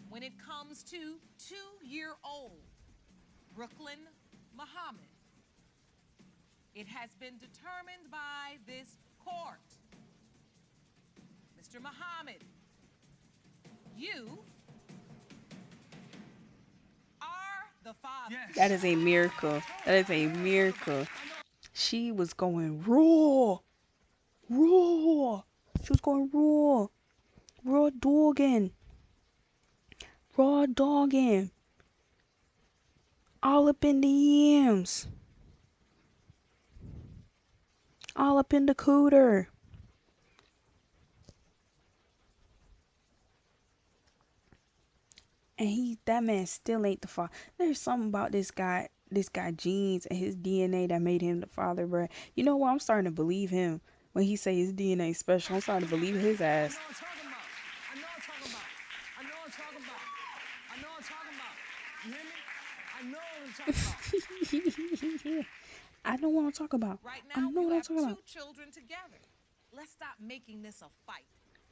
Speaker 17: When it comes to 2-year-old Brooklyn Muhammad, it has been determined by this court. Mr. Muhammad, you are the father.
Speaker 20: Yes.
Speaker 1: That is a miracle. That is a miracle. She was going raw. Raw. She was going raw. Raw dogging. Raw dogging. All up in the yams. All up in the cooter. And that man still ain't the father. There's something about this guy genes and his DNA that made him the father, bruh. You know what? I'm starting to believe him when he say his DNA is special. I'm starting to believe his ass.
Speaker 20: I know what I'm talking about. I know what I'm talking about. I know what I'm talking about. You hear me? I know what I'm talking about.
Speaker 1: I know what I'm talking about.
Speaker 17: Right
Speaker 1: I
Speaker 17: now,
Speaker 1: know
Speaker 17: you
Speaker 1: what I'm
Speaker 17: have
Speaker 1: talking
Speaker 17: two
Speaker 1: about.
Speaker 17: children together. Let's stop making this a fight.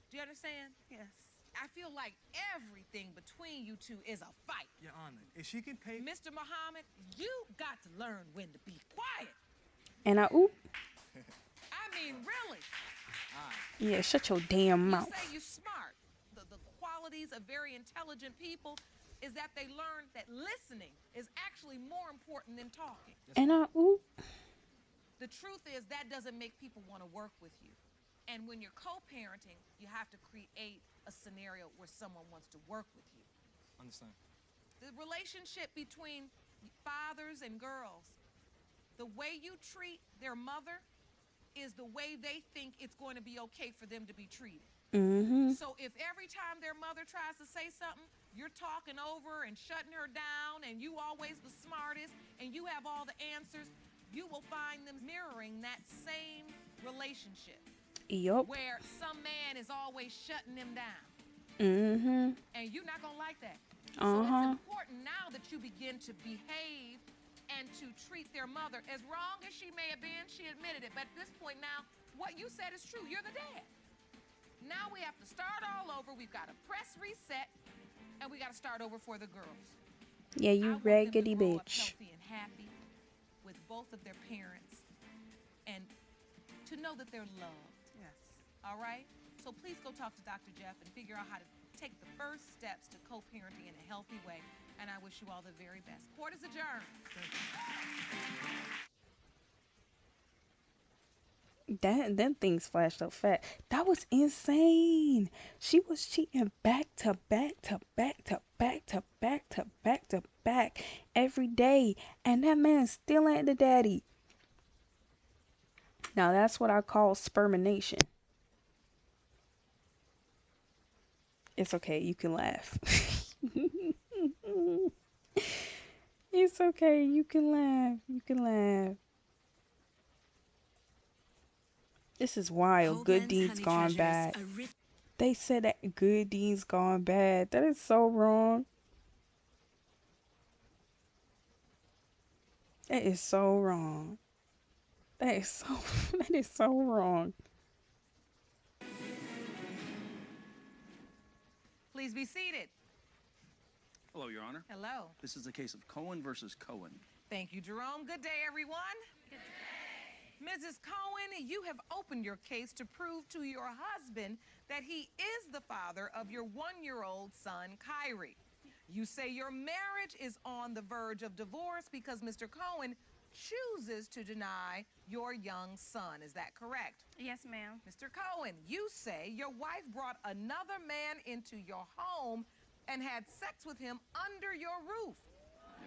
Speaker 17: Do you understand?
Speaker 22: Yes.
Speaker 17: I feel like everything between you two is a fight.
Speaker 20: Your Honor, if she can pay...
Speaker 17: Mr. Muhammad, you got to learn when to be quiet.
Speaker 1: And I
Speaker 17: I mean, really.
Speaker 1: yeah, shut your damn mouth.
Speaker 17: You say you're smart. The qualities of very intelligent people is that they learn that listening is actually more important than talking.
Speaker 1: And I
Speaker 17: The truth is that doesn't make people want to work with you. And when you're co-parenting, you have to create a scenario where someone wants to work with you.
Speaker 20: Understand.
Speaker 17: The relationship between fathers and girls, the way you treat their mother is the way they think it's going to be okay for them to be treated.
Speaker 1: Mm-hmm.
Speaker 17: So if every time their mother tries to say something, you're talking over and shutting her down, and you always the smartest, and you have all the answers, you will find them mirroring that same relationship.
Speaker 1: Yup.
Speaker 17: Where some man is always shutting them down.
Speaker 1: Mm-hmm.
Speaker 17: And you're not going to like that. So
Speaker 1: Uh-huh.
Speaker 17: it's important now that you begin to behave and to treat their mother. As wrong as she may have been, she admitted it. But at this point now, what you said is true. You're the dad. Now we have to start all over. We've got to press reset, and we got to start over for the girls.
Speaker 1: Yeah, you raggedy
Speaker 17: grow up
Speaker 1: bitch.
Speaker 17: healthy and happy with both of their parents, and to know that they're loved.
Speaker 22: Yes.
Speaker 17: All right? So please go talk to Dr. Jeff and figure out how to take the first steps to co-parenting in a healthy way. And I wish you all the very best. Court is adjourned.
Speaker 1: Them things flashed so fast. That was insane. She was cheating back to back to back to back to back to back to back every day, and that man still ain't the daddy. Now that's what I call spermination. It's okay, you can laugh. It's okay, you can laugh. You can laugh. This is wild. Good deeds gone bad. They said that good deeds gone bad. That is so wrong. That is so wrong. That is so that is so wrong.
Speaker 17: Please be seated.
Speaker 18: Hello, Your Honor.
Speaker 17: Hello.
Speaker 18: This is the case of Cohen versus Cohen.
Speaker 17: Thank you, Jerome. Good day, everyone. Mrs. Cohen, you have opened your case to prove to your husband that he is the father of your one-year-old son, Kyrie. You say your marriage is on the verge of divorce because Mr. Cohen chooses to deny your young son. Is that correct?
Speaker 22: Yes, ma'am.
Speaker 17: Mr. Cohen, you say your wife brought another man into your home and had sex with him under your roof.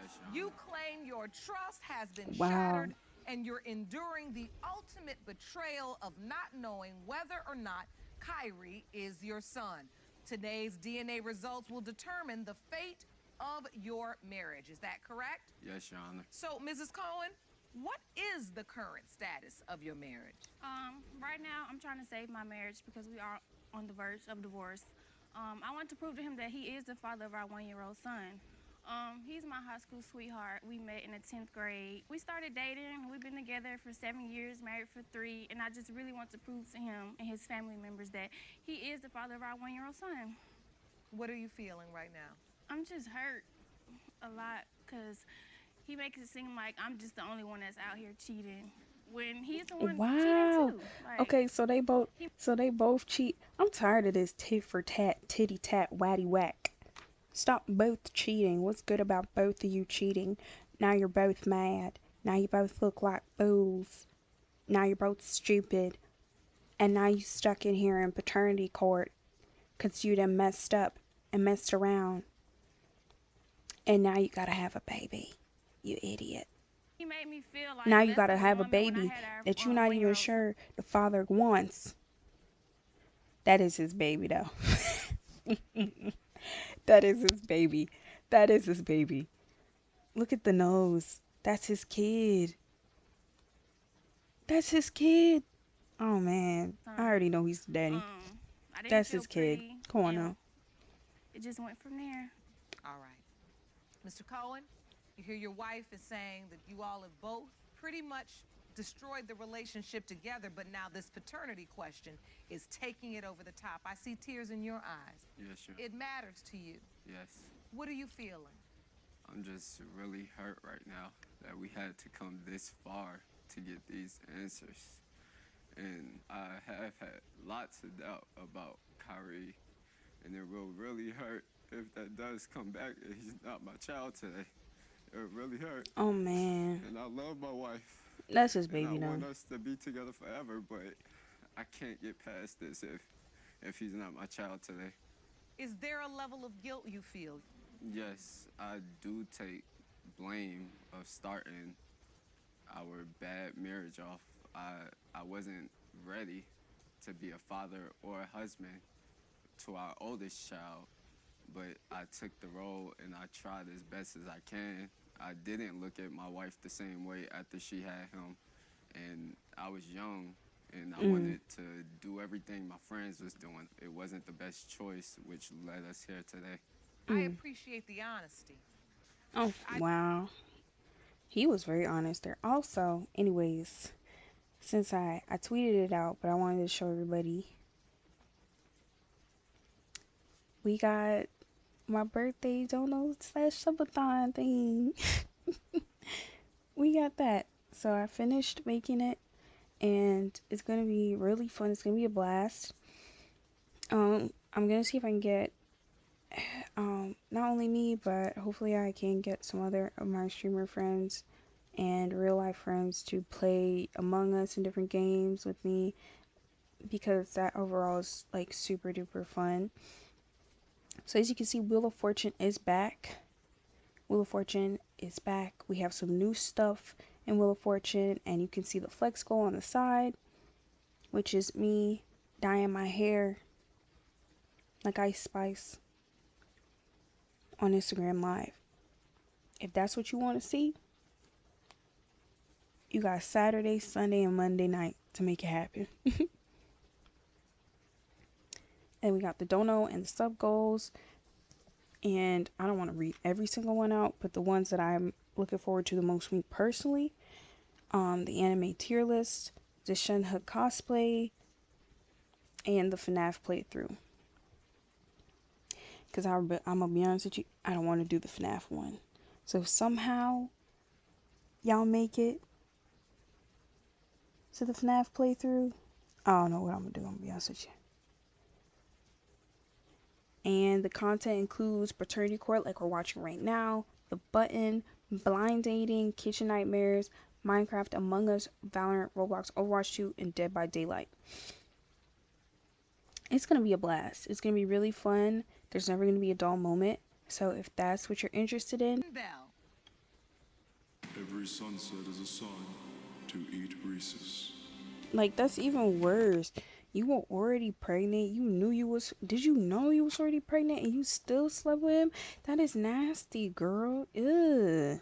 Speaker 13: Yes,
Speaker 17: You claim your trust has been
Speaker 1: Wow.
Speaker 17: shattered and you're enduring the ultimate betrayal of not knowing whether or not Kyrie is your son. Today's DNA results will determine the fate of your marriage. Is that correct?
Speaker 13: Yes, Your Honor.
Speaker 17: So, Mrs. Cohen, what is the current status of your marriage?
Speaker 22: Right now, I'm trying to save my marriage because we are on the verge of divorce. I want to prove to him that he is the father of our one-year-old son. He's my high school sweetheart. We met in the 10th grade. We started dating. We've been together for 7 years, married for 3, and I just really want to prove to him and his family members that he is the father of our one-year-old son.
Speaker 17: What are you feeling right now?
Speaker 22: I'm just hurt a lot because he makes it seem like I'm just the only one that's out here cheating when he's the one
Speaker 1: Wow.
Speaker 22: cheating too. Like,
Speaker 1: Okay, so they both cheat. I'm tired of this tit for tat, titty tat, waddy whack. Stop both cheating. What's good about both of you cheating? Now you're both mad. Now you both look like fools. Now you're both stupid. And now you stuck in here in paternity court because you done messed up and messed around. And now you gotta have a baby. You idiot.
Speaker 22: he made me feel like
Speaker 1: Now you
Speaker 22: less
Speaker 1: gotta
Speaker 22: of
Speaker 1: have a
Speaker 22: woman when I
Speaker 1: baby
Speaker 22: had our,
Speaker 1: that you're not even
Speaker 22: one-year-old
Speaker 1: sure the father wants. That is his baby though. That is his baby. That is his baby. Look at the nose. That's his kid. That's his kid. Oh man. I already know he's the daddy.
Speaker 22: I didn't
Speaker 1: That's
Speaker 22: feel
Speaker 1: his kid.
Speaker 22: pretty,
Speaker 1: Come on
Speaker 22: and
Speaker 1: now.
Speaker 22: It just went from there.
Speaker 17: All right. Mr. Cohen, you hear your wife is saying that you all have both pretty much destroyed the relationship together, but now this paternity question is taking it over the top. I see tears in your eyes.
Speaker 13: Yes, sure.
Speaker 17: It matters to you.
Speaker 13: Yes.
Speaker 17: What are you feeling?
Speaker 13: I'm just really hurt right now that we had to come this far to get these answers. And I have had lots of doubt about Kyrie, and it will really hurt if that does come back and he's not my child today. It would really hurt.
Speaker 1: Oh man.
Speaker 13: And I love my wife.
Speaker 1: That's his baby
Speaker 13: and I
Speaker 1: now.
Speaker 13: want us to be together forever, but I can't get past this if he's not my child today.
Speaker 17: Is there a level of guilt you feel?
Speaker 13: Yes, I do take blame of starting our bad marriage off. I wasn't ready to be a father or a husband to our oldest child, but I took the role and I tried as best as I can. I didn't look at my wife the same way after she had him, and I was young and I wanted to do everything my friends was doing. It wasn't the best choice, which led us here today.
Speaker 17: I appreciate the honesty.
Speaker 1: Oh, wow. He was very honest there. Also, anyways, since I tweeted it out, but I wanted to show everybody. We got my birthday dono / subathon thing. We got that. So I finished making it, and it's gonna be really fun. It's gonna be a blast. I'm gonna see if I can get not only me, but hopefully I can get some other of my streamer friends and real life friends to play Among Us and different games with me, because that overall is like super duper fun. So as you can see, Wheel of Fortune is back. Wheel of Fortune is back. We have some new stuff in Wheel of Fortune, and you can see the flex goal on the side, which is me dyeing my hair like Ice Spice on Instagram Live. If that's what you want to see, you got Saturday, Sunday, and Monday night to make it happen. And we got the dono and the sub goals. And I don't want to read every single one out, but the ones that I'm looking forward to the most, me personally, the anime tier list, the Shenhe cosplay, and the FNAF playthrough. Because I'm gonna be honest with you, I don't want to do the FNAF one. So if somehow y'all make it to the FNAF playthrough, I don't know what I'm gonna do. I'm gonna be honest with you. And the content includes Paternity Court, like we're watching right now, The Button, Blind Dating, Kitchen Nightmares, Minecraft, Among Us, Valorant, Roblox, Overwatch 2, and Dead by Daylight. It's going to be a blast. It's going to be really fun. There's never going to be a dull moment. So if that's what you're interested in.
Speaker 21: Every sunset is a sign to eat Reese's.
Speaker 1: Like, that's even worse. You were already pregnant. You knew you was... Did you know you was already pregnant and you still slept with him? That is nasty, girl. Ugh.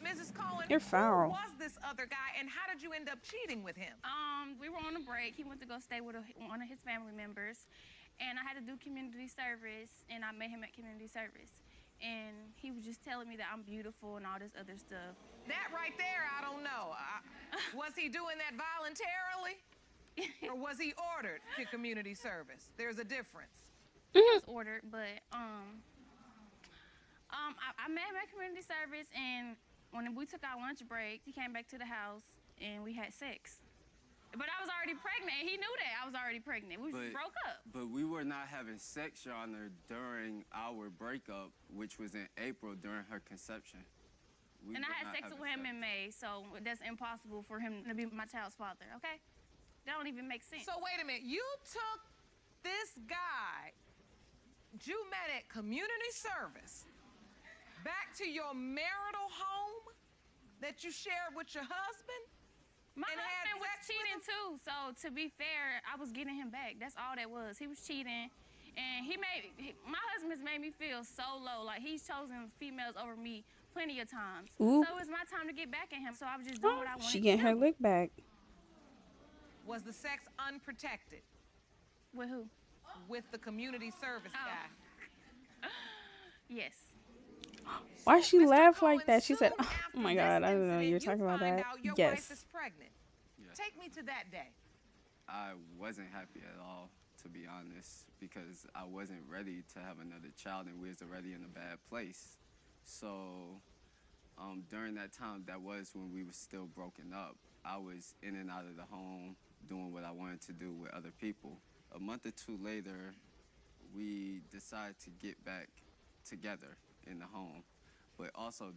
Speaker 17: Mrs. Cohen,
Speaker 1: You're foul.
Speaker 17: who was this other guy, and how did you end up cheating with him?
Speaker 3: We were on a break. He went to go stay with one of his family members, and I had to do community service, and I met him at community service. And he was just telling me that I'm beautiful and all this other stuff.
Speaker 17: That right there, I don't know. Was he doing that voluntarily? Or was he ordered to community service? There's a difference.
Speaker 3: He was ordered, but I met him at community service, and when we took our lunch break, he came back to the house, and we had sex. But I was already pregnant, and he knew that I was already pregnant. We just broke up.
Speaker 13: But we were not having sex, Your Honor, during our breakup, which was in April during her conception.
Speaker 3: And I had sex with him in May, so that's impossible for him to be my child's father, okay? That don't even make sense.
Speaker 17: So wait a minute, you took this guy you met at community service back to your marital home that you shared with your husband?
Speaker 3: My husband was cheating too, so to be fair, I was getting him back. That's all that was. He was cheating, and my husband has made me feel so low. Like, he's chosen females over me plenty of times.
Speaker 1: Ooh.
Speaker 3: So it's my time to get back at him, so I was just doing what I wanted
Speaker 1: She
Speaker 3: to
Speaker 1: getting
Speaker 3: do.
Speaker 1: her lick back.
Speaker 17: Was the sex unprotected?
Speaker 3: With who?
Speaker 17: With the community service guy.
Speaker 3: Yes.
Speaker 1: Why she laugh like that? She said, oh my God, I don't know. You're talking about that.
Speaker 17: Your
Speaker 1: Yes.
Speaker 17: wife is pregnant.
Speaker 13: Yes.
Speaker 17: Take me to that day.
Speaker 13: I wasn't happy at all, to be honest, because I wasn't ready to have another child, and we was already in a bad place. So during that time, that was when we were still broken up. I was in and out of the home, doing what I wanted to do with other people. A month or two later, we decided to get back together in the home. But also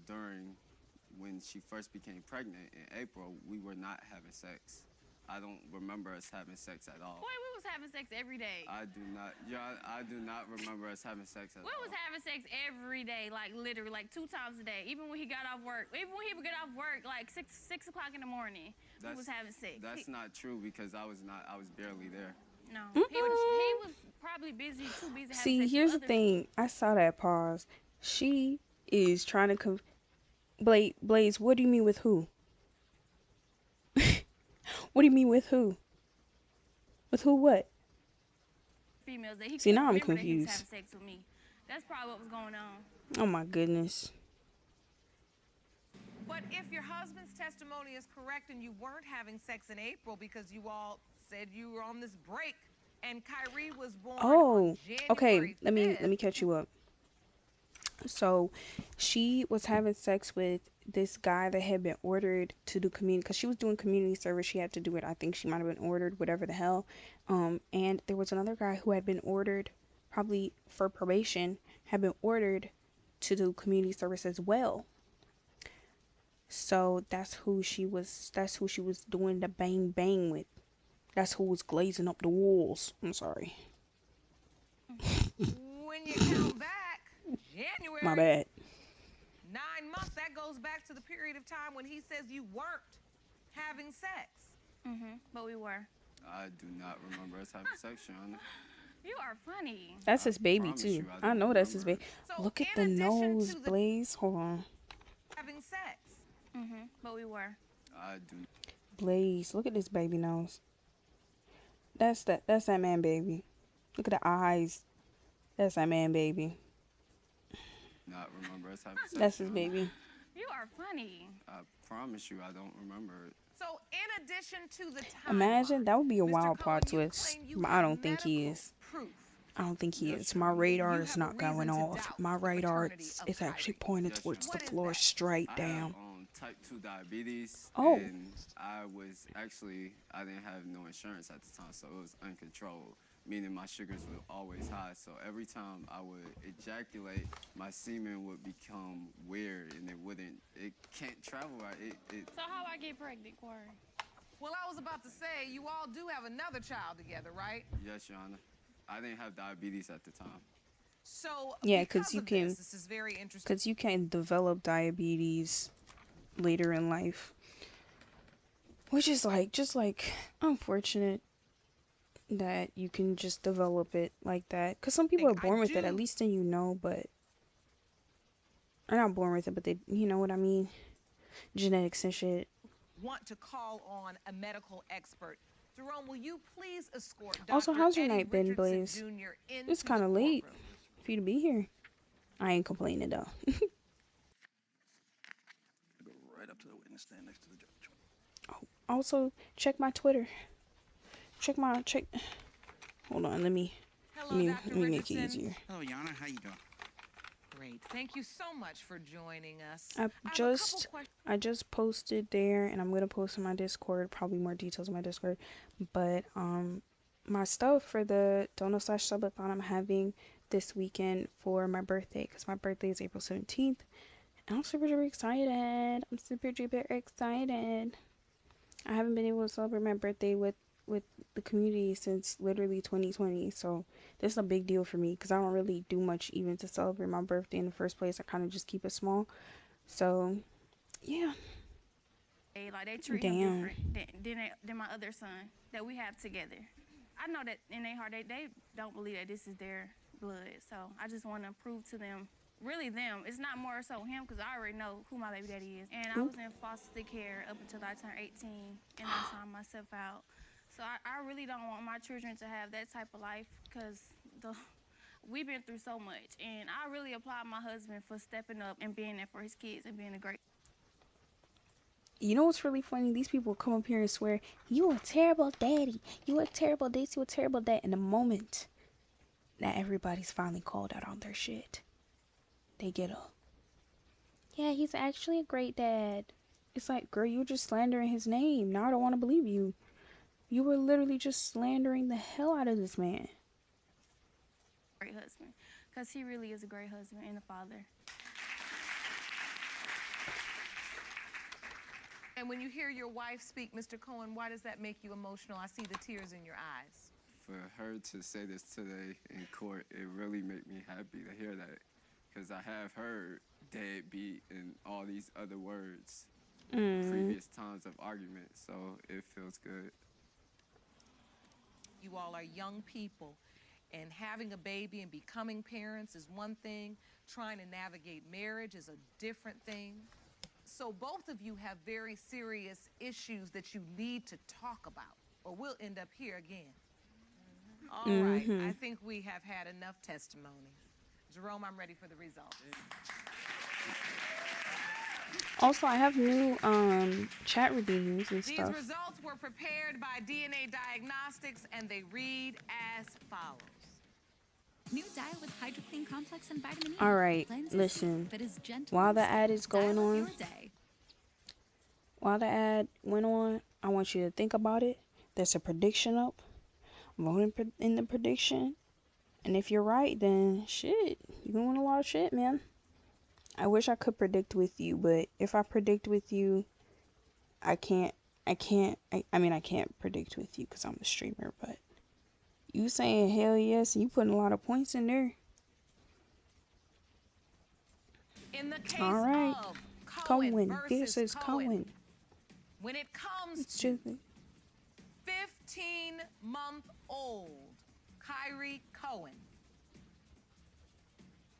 Speaker 13: when she first became pregnant in April, we were not having sex. I don't remember us having sex at all.
Speaker 3: Boy, we was having sex every day.
Speaker 13: I do not. Yeah, I do not remember us having sex at all.
Speaker 3: We was having sex every day, like literally, like 2 times a day. Even when he got off work, even when he would get off work, like 6 o'clock in the morning, we was having sex.
Speaker 13: That's not true because I was barely there.
Speaker 3: No, he was probably busy, too busy having
Speaker 1: See,
Speaker 3: sex
Speaker 1: here's
Speaker 3: with
Speaker 1: the
Speaker 3: other
Speaker 1: thing. I saw that pause. She is trying to Blaze, what do you mean with who? What do you mean with who? With who what?
Speaker 3: females that he
Speaker 1: See,
Speaker 3: couldn't
Speaker 1: now I'm
Speaker 3: remember that he was
Speaker 1: confused.
Speaker 3: having sex with me. That's probably what was going on.
Speaker 1: Oh my goodness.
Speaker 17: But if your husband's testimony is correct and you weren't having sex in April because you all said you were on this break and Kyrie was born on January
Speaker 1: okay.
Speaker 17: 5th.
Speaker 1: Let me catch you up. So, she was having sex with this guy that had been ordered to do community, because she was doing community service. She had to do it. I think she might have been ordered, whatever the hell. And there was another guy who had been ordered, probably for probation, had been ordered to do community service as well. So that's who she was doing the bang bang with. That's who was glazing up the walls. I'm sorry.
Speaker 17: When you count back, January.
Speaker 1: My bad.
Speaker 17: 9 months, that goes back to the period of time when he says you weren't having sex.
Speaker 3: But we were.
Speaker 13: I do not remember us having sex, Shauna.
Speaker 3: You are funny.
Speaker 1: That's his baby too. I know that's his baby.
Speaker 17: So
Speaker 1: look at the nose, Blaze. Hold on.
Speaker 17: Having sex.
Speaker 3: But we were.
Speaker 13: I do.
Speaker 1: Blaze, look at this baby nose. That's that man baby. Look at the eyes. That's that man baby.
Speaker 13: Not remember us having sex.
Speaker 1: That's his baby.
Speaker 3: You are funny.
Speaker 13: I promise you, I don't remember it.
Speaker 17: So in addition to the time,
Speaker 1: Imagine, that would be a wild plot twist. But I don't think he is. I don't think he is. My radar is not going off. My radar is actually pointed towards the floor straight down.
Speaker 13: Type 2 diabetes.
Speaker 1: Oh.
Speaker 13: And I didn't have no insurance at the time, so it was uncontrolled, meaning my sugars were always high. So every time I would ejaculate, my semen would become weird and it can't travel right.
Speaker 3: So how I get pregnant, Corey?
Speaker 17: Well, I was about to say, you all do have another child together, right?
Speaker 13: Yes, Your Honor. I didn't have diabetes at the time.
Speaker 17: So
Speaker 1: yeah, because you can.
Speaker 17: This is very interesting.
Speaker 1: Because you can develop diabetes later in life, which is just unfortunate that you can just develop it like that. Because some people are born with it, at least then you know, but they're not born with it, but they, you know what I mean, genetics and shit.
Speaker 17: Want to call on a medical expert. Jerome, will you please escort Dr.
Speaker 1: Also, how's your
Speaker 17: Eddie
Speaker 1: night been,
Speaker 17: Richardson
Speaker 1: Blaze?
Speaker 17: Jr.
Speaker 1: It's kind of late for you to be here. I ain't complaining though.
Speaker 18: Go right up to the witness stand next to the judge.
Speaker 1: Oh, also check my Twitter. Hold on, let me make it easier.
Speaker 8: Hello, Yana. How you doing?
Speaker 17: Great. Thank you so much for joining us.
Speaker 1: I just posted there, and I'm gonna post in my Discord, probably more details in my Discord. But my stuff for the dono / subathon I'm having this weekend for my birthday, because my birthday is April 17th. And I'm super duper excited. I haven't been able to celebrate my birthday with the community since literally 2020, so this is a big deal for me because I don't really do much even to celebrate my birthday in the first place. I kind of just keep it small. So yeah,
Speaker 3: like they treat him different than my other son that we have together. I know that in their heart they don't believe that this is their blood, so I just want to prove to them, really them, it's not more so him, because I already know who my baby daddy is. And I was in foster care up until I turned 18, and I signed myself out. So I really don't want my children to have that type of life, because we've been through so much. And I really applaud my husband for stepping up and being there for his kids and being a great.
Speaker 1: You know what's really funny? These people come up here and swear, you a terrible daddy, you a terrible this, you a terrible that. And the moment that everybody's finally called out on their shit, they get up. Yeah, he's actually a great dad. It's like, girl, you were just slandering his name. Now I don't want to believe you. You were literally just slandering the hell out of this man.
Speaker 3: Great husband, because he really is a great husband and a father.
Speaker 17: And when you hear your wife speak, Mr. Cohen, why does that make you emotional? I see the tears in your eyes.
Speaker 13: For her to say this today in court, it really made me happy to hear that, because I have heard deadbeat and all these other words previous times of argument, so it feels good.
Speaker 17: You all are young people, and having a baby and becoming parents is one thing. Trying to navigate marriage is a different thing. So both of you have very serious issues that you need to talk about, or we'll end up here again. All right, I think we have had enough testimony. Jerome, I'm ready for the results.
Speaker 1: Also, I have new chat redeems and
Speaker 17: These
Speaker 1: stuff.
Speaker 17: results were prepared by DNA Diagnostics, and they read as follows.
Speaker 11: New dial with Hydroclean Complex and Vitamin E.
Speaker 1: All right,
Speaker 11: Cleanses
Speaker 1: listen.
Speaker 11: that is gentle
Speaker 1: While
Speaker 11: and
Speaker 1: the
Speaker 11: steady.
Speaker 1: ad is going
Speaker 11: Dial up
Speaker 1: on,
Speaker 11: your day.
Speaker 1: while the ad went on, I want you to think about it. There's a prediction up. Vote in the prediction. And if you're right, then shit, you're gonna win a lot of shit, man. I wish I could predict with you, but if I predict with you, I can't predict with you because I'm a streamer, but you saying hell yes, you putting a lot of points in there.
Speaker 17: In the case
Speaker 1: All right.
Speaker 17: of
Speaker 1: Cohen
Speaker 17: versus
Speaker 1: versus Cohen.
Speaker 17: when it comes
Speaker 1: It's
Speaker 17: to
Speaker 1: just
Speaker 17: 15-month-old Kyrie Cohen,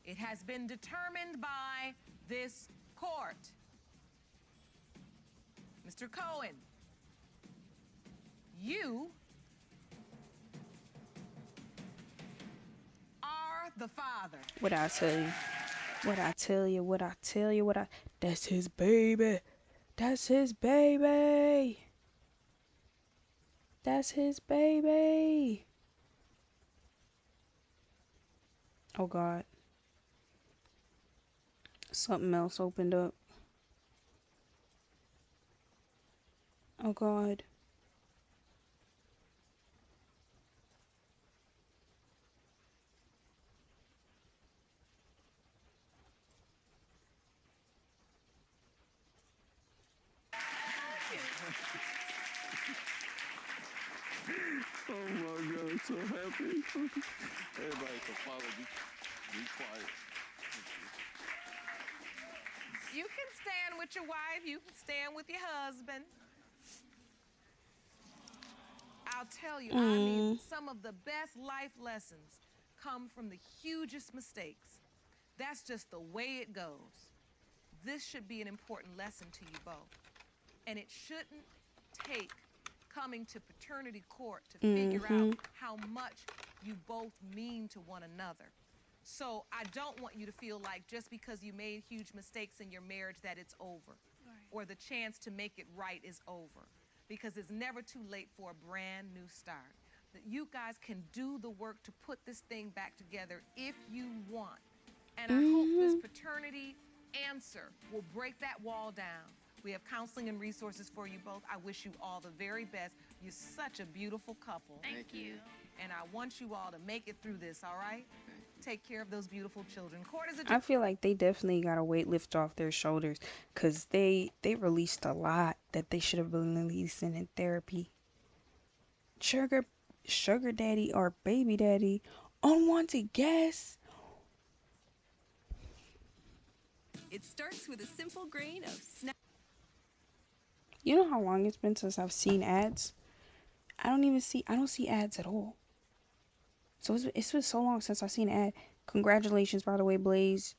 Speaker 17: it has been determined by this court. Mr. Cohen, you are the father.
Speaker 1: what I tell you. That's his baby. That's his baby. That's his baby. Oh God. Something else opened up. Oh God.
Speaker 2: Oh my God, I'm so happy. Everybody can follow me. Be quiet.
Speaker 17: You can stand with your wife. You can stand with your husband. I'll tell you, I mean, some of the best life lessons come from the hugest mistakes. That's just the way it goes. This should be an important lesson to you both. And it shouldn't take coming to paternity court to figure out how much you both mean to one another. So I don't want you to feel like just because you made huge mistakes in your marriage that it's over, or the chance to make it right is over, because it's never too late for a brand new start. That you guys can do the work to put this thing back together if you want. And I hope this paternity answer will break that wall down. We have counseling and resources for you both. I wish you all the very best. You're such a beautiful couple.
Speaker 3: Thank you.
Speaker 17: And I want you all to make it through this, all right? Take care of those beautiful children. Court is
Speaker 1: I feel like they definitely got a weight lift off their shoulders because they released a lot that they should have been releasing in therapy. Sugar daddy or baby daddy, unwanted guests.
Speaker 11: It starts with a simple grain of snap.
Speaker 1: You know how long it's been since I've seen ads? I don't see ads at all. So it's been so long since I've seen an ad. Congratulations, by the way, Blaze.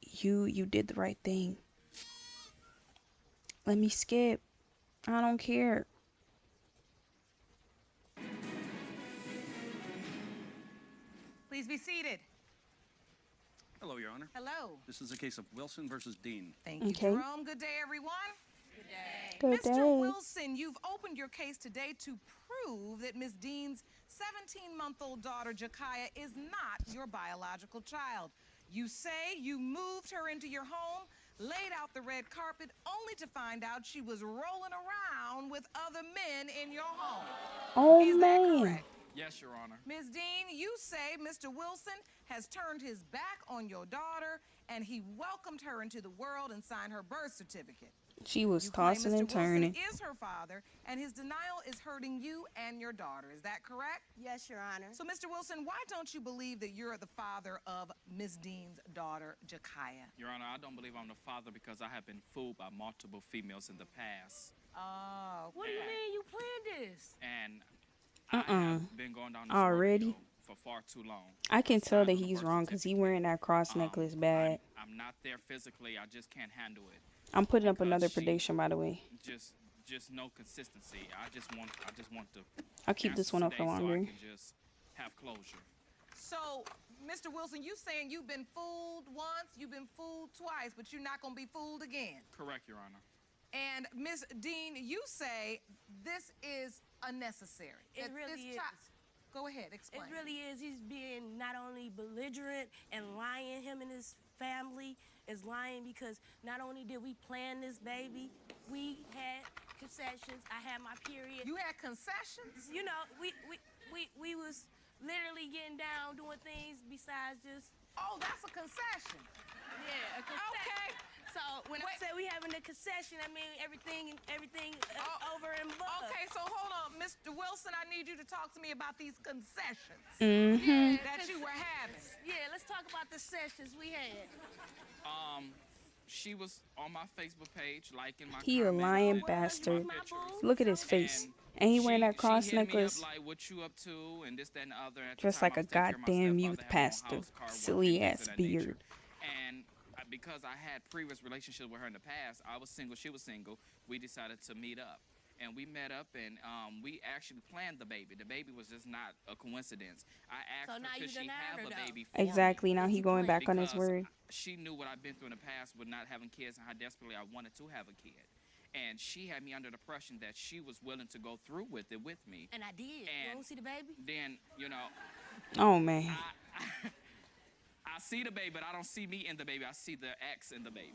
Speaker 1: You did the right thing. Let me skip. I don't care.
Speaker 17: Please be seated.
Speaker 18: Hello, Your Honor.
Speaker 17: Hello.
Speaker 18: This is a case of Wilson versus Dean.
Speaker 17: Thank you, Jerome. Good day, everyone.
Speaker 1: Good day.
Speaker 17: Mr. Wilson, you've opened your case today to prove that Miss Dean's 17-month-old daughter, Jakaya, is not your biological child. You say you moved her into your home, laid out the red carpet, only to find out she was rolling around with other men in your home.
Speaker 1: Oh,
Speaker 17: is
Speaker 1: man.
Speaker 17: that correct?
Speaker 18: Yes, Your Honor.
Speaker 17: Ms. Dean, you say Mr. Wilson has turned his back on your daughter and he welcomed her into the world and signed her birth certificate.
Speaker 1: She was
Speaker 17: You claim
Speaker 1: tossing
Speaker 17: Mr.
Speaker 1: and turning.
Speaker 17: Wilson is her father, and his denial is hurting you and your daughter. Is that correct?
Speaker 22: Yes, Your Honor.
Speaker 17: So, Mr. Wilson, why don't you believe that you're the father of Ms. Dean's daughter, Jakaya?
Speaker 18: Your Honor, I don't believe I'm the father because I have been fooled by multiple females in the past.
Speaker 17: Oh.
Speaker 22: What do you mean you planned this?
Speaker 18: And I have been going down this
Speaker 1: Already?
Speaker 18: rodeo for far too long.
Speaker 1: I can tell that he's wrong because he wearing that cross necklace bad.
Speaker 18: I'm not there physically. I just can't handle it.
Speaker 1: I'm putting up another prediction, by the way.
Speaker 18: Just no consistency. I just want to.
Speaker 1: I'll keep this one up for longer.
Speaker 18: So I can just have closure.
Speaker 17: So, Mr. Wilson, you saying you've been fooled once, you've been fooled twice, but you're not going to be fooled again?
Speaker 18: Correct, Your Honor.
Speaker 17: And Ms. Dean, you say this is unnecessary.
Speaker 22: It really is.
Speaker 17: Go ahead, explain.
Speaker 22: It really is. He's being not only belligerent and lying. Him and his family is lying because not only did we plan this baby, we had concessions. I had my period.
Speaker 17: You had concessions?
Speaker 22: You know, we was literally getting down, doing things besides just.
Speaker 17: Oh, that's a concession.
Speaker 22: Yeah, a concession.
Speaker 17: Okay.
Speaker 22: So when I say we having a concession, I mean everything over and above.
Speaker 17: Okay, so hold on, Mr. Wilson, I need you to talk to me about these concessions that you were having.
Speaker 22: Yeah, let's talk about the sessions we had.
Speaker 18: She was on my Facebook page, liking my
Speaker 1: He a
Speaker 18: comments
Speaker 1: lying
Speaker 18: and
Speaker 1: bastard.
Speaker 18: my pictures.
Speaker 1: Look at his face. And he wearing that cross
Speaker 18: she hit
Speaker 1: necklace.
Speaker 18: Me up, like, what you up to, and this, that, and the other. At the
Speaker 1: Dressed
Speaker 18: time,
Speaker 1: like
Speaker 18: I
Speaker 1: a
Speaker 18: was taking care of my
Speaker 1: goddamn
Speaker 18: stepfather,
Speaker 1: youth
Speaker 18: had my own
Speaker 1: pastor.
Speaker 18: house, car, work,
Speaker 1: Silly
Speaker 18: and things
Speaker 1: ass
Speaker 18: of that nature.
Speaker 1: beard.
Speaker 18: And because I had previous relationships with her in the past, I was single, she was single. We decided to meet up. And we met up, and we actually planned the baby. The baby was just not a coincidence. I asked her, could she have a baby for
Speaker 1: Exactly.
Speaker 18: me?
Speaker 1: Now he going back on his
Speaker 18: Because
Speaker 1: word.
Speaker 18: she knew what I've been through in the past with not having kids and how desperately I wanted to have a kid. And she had me under the impression that she was willing to go through with it with me.
Speaker 22: And I did.
Speaker 18: And
Speaker 22: you want to see the baby?
Speaker 18: Then, you know.
Speaker 1: Oh, man.
Speaker 18: I see the baby, but I don't see me in the baby. I see the ex in the baby.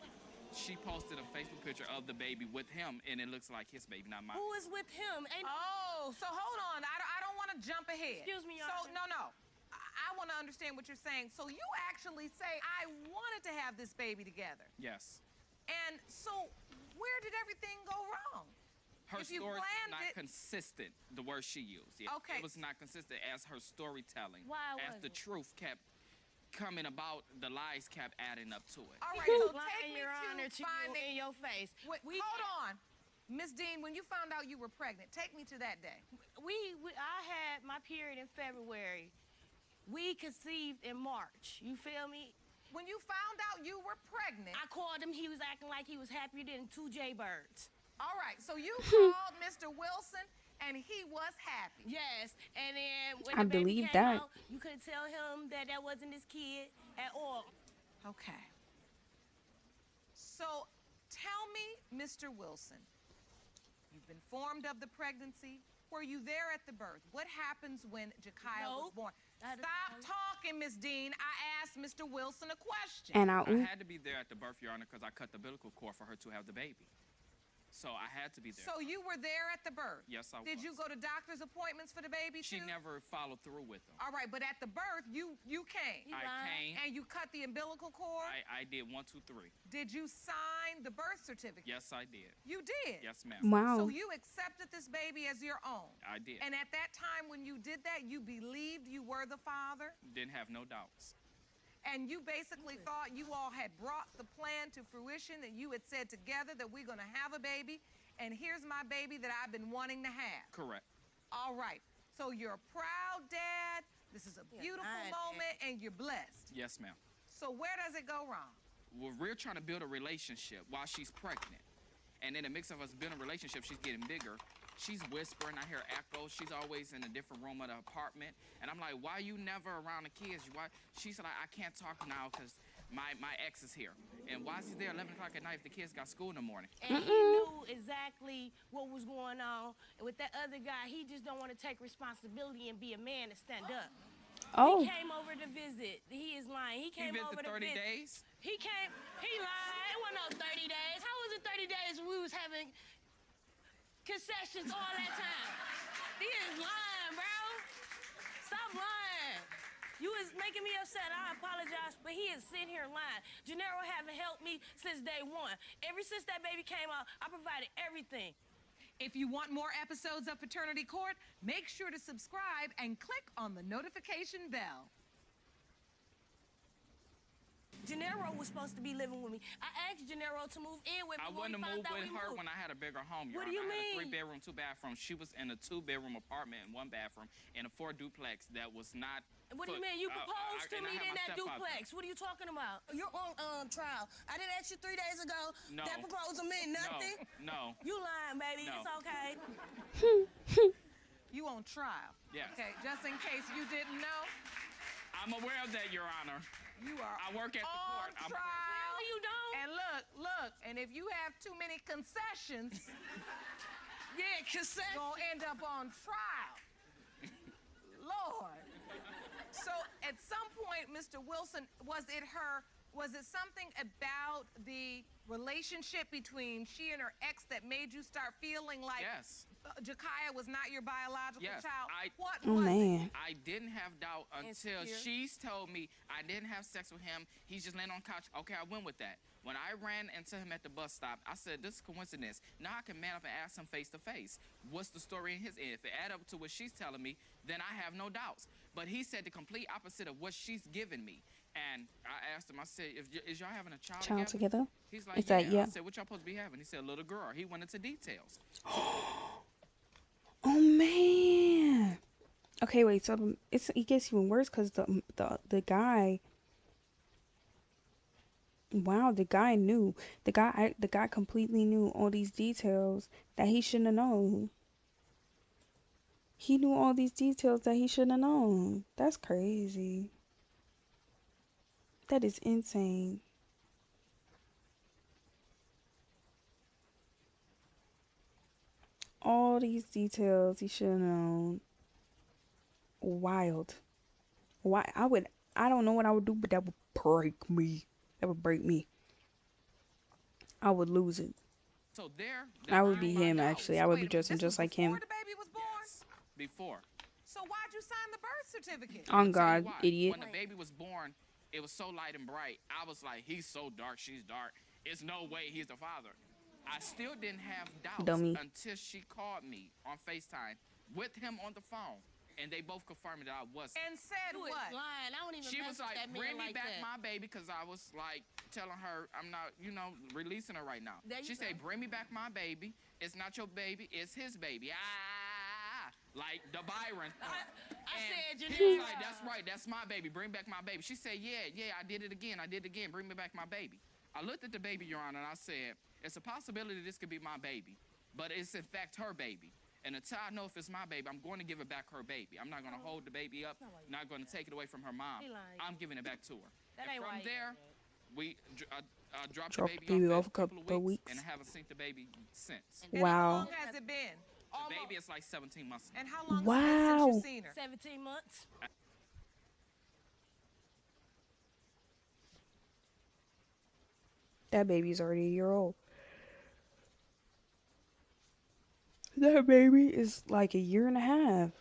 Speaker 18: She posted a Facebook picture of the baby with him, and it looks like his baby, not mine.
Speaker 22: Who is with him?
Speaker 17: Oh, so hold on. I don't want to jump ahead.
Speaker 22: Excuse me, Your
Speaker 17: So,
Speaker 22: Honor.
Speaker 17: no. I want to understand what you're saying. So you actually say, I wanted to have this baby together.
Speaker 18: Yes.
Speaker 17: And so where did everything go wrong?
Speaker 18: Her
Speaker 17: If you
Speaker 18: story was
Speaker 17: planned
Speaker 18: not
Speaker 17: it-
Speaker 18: consistent, the word she used. Yeah,
Speaker 17: Okay.
Speaker 18: It was not consistent as her storytelling.
Speaker 22: Why
Speaker 18: as the truth kept coming about, the lies kept adding up to it.
Speaker 17: All right, so
Speaker 22: Lying,
Speaker 17: take me
Speaker 22: Your Honor,
Speaker 17: to
Speaker 22: to
Speaker 17: finding...
Speaker 22: you in your face.
Speaker 17: Hold on. Miss Dean, when you found out you were pregnant, take me to that day.
Speaker 22: I had my period in February. We conceived in March. You feel me?
Speaker 17: When you found out you were pregnant...
Speaker 22: I called him. He was acting like he was happier than 2 jaybirds.
Speaker 17: All right, so you called Mr. Wilson, and he was happy.
Speaker 22: Yes, and then when
Speaker 1: I
Speaker 22: the baby
Speaker 1: believe
Speaker 22: came
Speaker 1: that.
Speaker 22: out, you couldn't tell him that wasn't his kid at all.
Speaker 17: Okay. So tell me, Mr. Wilson, you've been informed of the pregnancy. Were you there at the birth? What happens when Jakaya was born? Stop talking, Miss Dean. I asked Mr. Wilson a question.
Speaker 1: And
Speaker 18: I had to be there at the birth, Your Honor, because I cut the umbilical cord for her to have the baby. So I had to be there.
Speaker 17: So you were there at the birth?
Speaker 18: Yes, I was.
Speaker 17: Did you go to doctor's appointments for the baby,
Speaker 18: She
Speaker 17: too?
Speaker 18: never followed through with them.
Speaker 17: All right, but at the birth, you came.
Speaker 18: I came.
Speaker 17: And you cut the umbilical cord?
Speaker 18: I did 1, 2, 3.
Speaker 17: Did you sign the birth certificate?
Speaker 18: Yes, I did.
Speaker 17: You did?
Speaker 18: Yes, ma'am.
Speaker 1: Wow.
Speaker 17: So you accepted this baby as your own?
Speaker 18: I did.
Speaker 17: And at that time when you did that, you believed you were the father?
Speaker 18: Didn't have no doubts.
Speaker 17: And you basically thought you all had brought the plan to fruition, that you had said together that we're going to have a baby, and here's my baby that I've been wanting to have.
Speaker 18: Correct.
Speaker 17: All right. So you're a proud dad. This is a beautiful moment, and you're blessed.
Speaker 18: Yes, ma'am.
Speaker 17: So where does it go wrong?
Speaker 18: Well, we're trying to build a relationship while she's pregnant. And in the mix of us building a relationship, she's getting bigger. She's whispering. I hear echoes. She's always in a different room of the apartment. And I'm like, why you never around the kids? Why? She said, I can't talk now because my ex is here. And why is he there 11 o'clock at night if the kids got school in the morning?
Speaker 22: And he knew exactly what was going on. And with that other guy, he just don't want to take responsibility and be a man and stand up.
Speaker 1: Oh.
Speaker 22: He came over to visit. He is lying. He came over to
Speaker 18: 30
Speaker 22: visit.
Speaker 18: days?
Speaker 22: He lied. It wasn't no 30 days. How was it 30 days when we was having concessions all that time? He is lying, bro. Stop lying.
Speaker 8: You is making me upset. I apologize, but he is sitting here lying. Gennaro haven't helped me since day one. Ever since that baby came out, I provided everything.
Speaker 17: If you want more episodes of Paternity Court, make sure to subscribe and click on the notification bell.
Speaker 8: Gennaro was supposed to be living with me. I asked Gennaro to move in with me.
Speaker 18: I wouldn't have moved with her when I had a bigger home.
Speaker 8: What do you
Speaker 18: I
Speaker 8: mean?
Speaker 18: had a 3-bedroom, 2-bathroom. She was in a 2-bedroom apartment and 1 bathroom in a 4 duplex that was not.
Speaker 8: What do you mean? You proposed to me in that duplex. What are you talking about? You're on trial. I didn't ask you 3 days ago.
Speaker 18: No.
Speaker 8: That proposal meant nothing.
Speaker 18: No.
Speaker 8: You lying, baby.
Speaker 18: No.
Speaker 8: It's okay.
Speaker 17: You on trial?
Speaker 18: Yes.
Speaker 17: Okay, just in case you didn't know.
Speaker 18: I'm aware of that, Your Honor.
Speaker 17: You are
Speaker 18: I work at the court.
Speaker 17: on trial.
Speaker 8: No, you don't.
Speaker 17: And look, and if you have too many concessions,
Speaker 8: yeah, concessions,
Speaker 17: you're gonna end up on trial. Lord. So at some point, Mr. Wilson, was it something about the relationship between she and her ex that made you start feeling like Jakaya was not your biological child? What was it?
Speaker 18: I didn't have doubt until she's told me I didn't have sex with him. He's just laying on the couch. Okay, I went with that. When I ran into him at the bus stop, I said, this is coincidence. Now I can man up and ask him face to face. What's the story in his end? If it add up to what she's telling me, then I have no doubts. But he said the complete opposite of what she's giving me. And I asked him, I said, is y'all having a child
Speaker 1: together?
Speaker 18: He's like,
Speaker 1: Is that,
Speaker 18: yeah. I said, what y'all supposed to be having? He said, a little girl. He went into details.
Speaker 1: Oh man. Okay, wait. So it gets even worse because the guy. Wow, the guy knew. The guy completely knew all these details that he shouldn't have known. He knew all these details that he shouldn't have known. That's crazy. That is insane. All these details he should have known. Wild. Why? I don't know what I would do, but that would break me. That would break me. I would lose it.
Speaker 18: So there.
Speaker 1: I would be him, actually. I would be dressing just like him.
Speaker 17: Before the baby was born?
Speaker 18: Yes, before.
Speaker 17: So why'd you sign the birth certificate?
Speaker 1: On God, idiot.
Speaker 18: When the baby was born, it was so light and bright. I was like, he's so dark, she's dark. It's no way he's the father. I still didn't have doubts until she called me on FaceTime with him on the phone. And they both confirmed that I wasn't.
Speaker 17: And said
Speaker 8: You
Speaker 17: what?
Speaker 8: was lying. I don't even
Speaker 18: She
Speaker 8: mess
Speaker 18: was
Speaker 8: with
Speaker 18: like,
Speaker 8: that man
Speaker 18: bring me
Speaker 8: like
Speaker 18: back
Speaker 8: that.
Speaker 18: my baby, because I was like telling her I'm not, releasing her right now.
Speaker 8: There you
Speaker 18: She
Speaker 8: go.
Speaker 18: said, bring me back my baby. It's not your baby, it's his baby. Like the Byron.
Speaker 8: I said,
Speaker 18: He was like, that's right, that's my baby. Bring back my baby. She said, yeah, I did it again. Bring me back my baby. I looked at the baby, Your Honor, and I said, it's a possibility this could be my baby, but it's in fact her baby. And until I know if it's my baby, I'm going to give it back her baby. I'm not going to hold the baby up, not going to take it away from her mom. I'm giving it back to her.
Speaker 8: That
Speaker 18: And
Speaker 8: ain't
Speaker 18: from
Speaker 8: why
Speaker 18: there, we dropped
Speaker 1: Drop
Speaker 18: the
Speaker 1: the baby
Speaker 18: baby
Speaker 1: off
Speaker 18: off a couple of weeks, and I haven't seen the baby since.
Speaker 17: And
Speaker 1: Wow.
Speaker 17: how long has it been?
Speaker 18: The baby is like 17 months.
Speaker 17: And how long
Speaker 1: Wow.
Speaker 17: has it been since you've seen her?
Speaker 8: 17 months.
Speaker 1: That baby's already a year old. That baby is like a year and a half.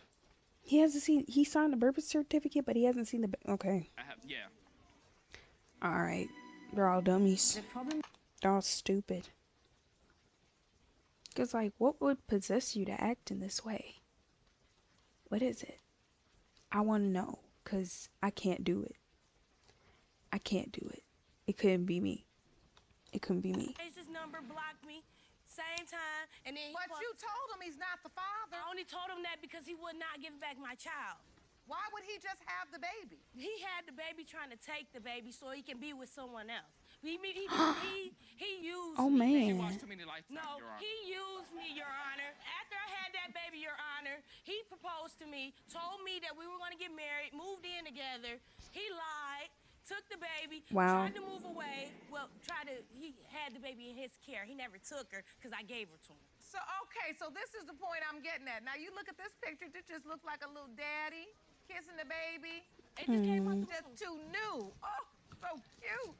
Speaker 1: He hasn't seen. He signed the birth certificate, but he hasn't seen the. Okay.
Speaker 18: Yeah.
Speaker 1: All right. They're all dummies. They're all stupid. Cause like, what would possess you to act in this way? What is it? I want to know. Cause I can't do it. I can't do it. It couldn't be me. It couldn't be me.
Speaker 8: Changed his number, blocked me, same time, and then.
Speaker 17: But you told him he's not the father.
Speaker 8: I only told him that because he would not give back my child.
Speaker 17: Why would he just have the baby?
Speaker 8: He had the baby trying to take the baby so he can be with someone else. He used
Speaker 1: Oh,
Speaker 8: me.
Speaker 1: man.
Speaker 18: She watched too many Lifetime,
Speaker 8: No,
Speaker 18: Your Honor.
Speaker 8: he used me, Your Honor. After I had that baby, Your Honor, he proposed to me, told me that we were going to get married, moved in together. He lied, took the baby,
Speaker 1: Wow.
Speaker 8: tried to move away. Well, he had the baby in his care. He never took her because I gave her to him.
Speaker 17: So, okay, so this is the point I'm getting at. Now, you look at this picture, it just looks like a little daddy kissing the baby.
Speaker 8: It just came out the
Speaker 17: Just too new. Oh, so cute.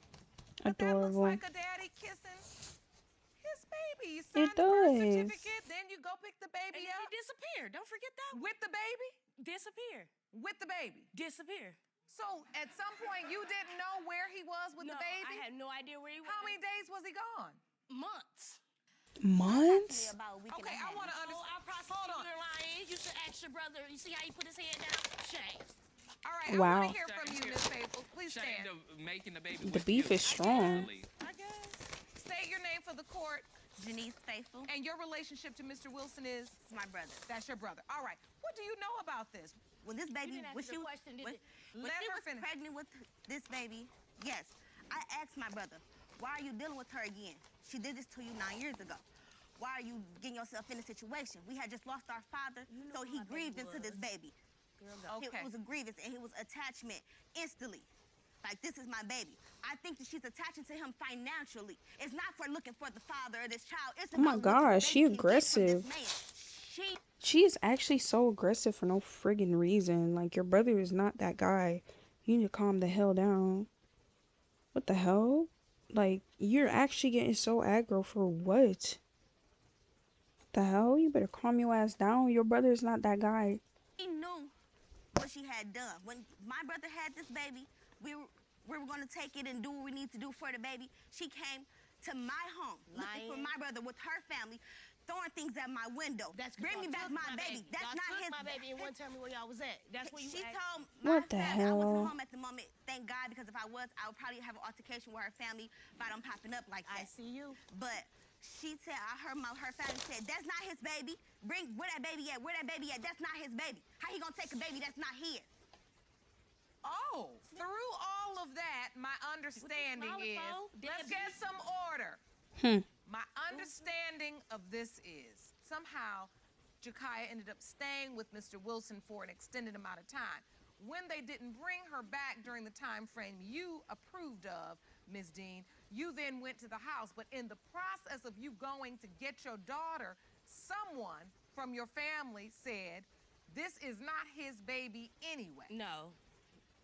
Speaker 1: Adorable.
Speaker 17: Like a daddy kissing his baby. You sign
Speaker 1: It
Speaker 17: the birth
Speaker 1: does.
Speaker 17: certificate, then you go pick the baby
Speaker 8: And
Speaker 17: up.
Speaker 8: he disappeared. Don't forget that.
Speaker 17: With the baby?
Speaker 8: Disappear.
Speaker 17: With the baby.
Speaker 8: Disappear.
Speaker 17: So at some point you didn't know where he was with
Speaker 8: No,
Speaker 17: the baby?
Speaker 8: I had no idea where he was.
Speaker 17: How many days was he gone?
Speaker 8: Months.
Speaker 1: Months?
Speaker 17: Okay, I want to understand.
Speaker 8: Oh, our prosecutor lying. You should ask your brother. You see how he put his head down? Shame.
Speaker 17: All right, I
Speaker 1: Wow.
Speaker 17: want to hear from you, Miss Faithful. Please stand.
Speaker 18: Of making the baby
Speaker 1: The
Speaker 18: with
Speaker 1: beef
Speaker 18: you,
Speaker 1: is strong.
Speaker 17: I guess. State your name for the court.
Speaker 19: Janice Faithful.
Speaker 17: And your relationship to Mr. Wilson is?
Speaker 19: It's my brother.
Speaker 17: That's your brother. All right. What do you know about this?
Speaker 19: When this baby, when she was pregnant with this baby, yes, I asked my brother, why are you dealing with her again? She did this to you 9 years ago. Why are you getting yourself in a situation? We had just lost our father, so he grieved into this baby. It was a grievance, and it was attachment instantly. Like, this is my baby. I think that she's attaching to him financially. It's not for looking for the father of this child. It's
Speaker 1: Oh my
Speaker 19: about
Speaker 1: gosh, she aggressive. She is actually so aggressive for no friggin' reason. Like, your brother is not that guy. You need to calm the hell down. What the hell? Like, you're actually getting so aggro for what? The hell? You better calm your ass down. Your brother is not that guy.
Speaker 19: She knew what she had done. When my brother had this baby, we were going to take it and do what we need to do for the baby. She came to my home, looking for my brother with her family, throwing things at my window. Bring me back my baby. That's not his
Speaker 8: baby and wouldn't tell me where y'all was at. That's where you
Speaker 19: She
Speaker 8: at.
Speaker 19: told
Speaker 1: What the
Speaker 19: family I wasn't
Speaker 1: hell?
Speaker 19: home at the moment. Thank God, because if I was, I would probably have an altercation with her family about them popping up like that.
Speaker 8: I see you.
Speaker 19: But she said, I heard her family said, that's not his baby. Where that baby at? Where that baby at? That's not his baby. How he gonna take a baby that's not his?
Speaker 17: Oh, through all of that, my understanding is, let's get some order. My understanding of this is, somehow, Jakaya ended up staying with Mr. Wilson for an extended amount of time. When they didn't bring her back during the time frame you approved of, Ms. Dean, you then went to the house. But in the process of you going to get your daughter, someone from your family said, this is not his baby anyway.
Speaker 8: No.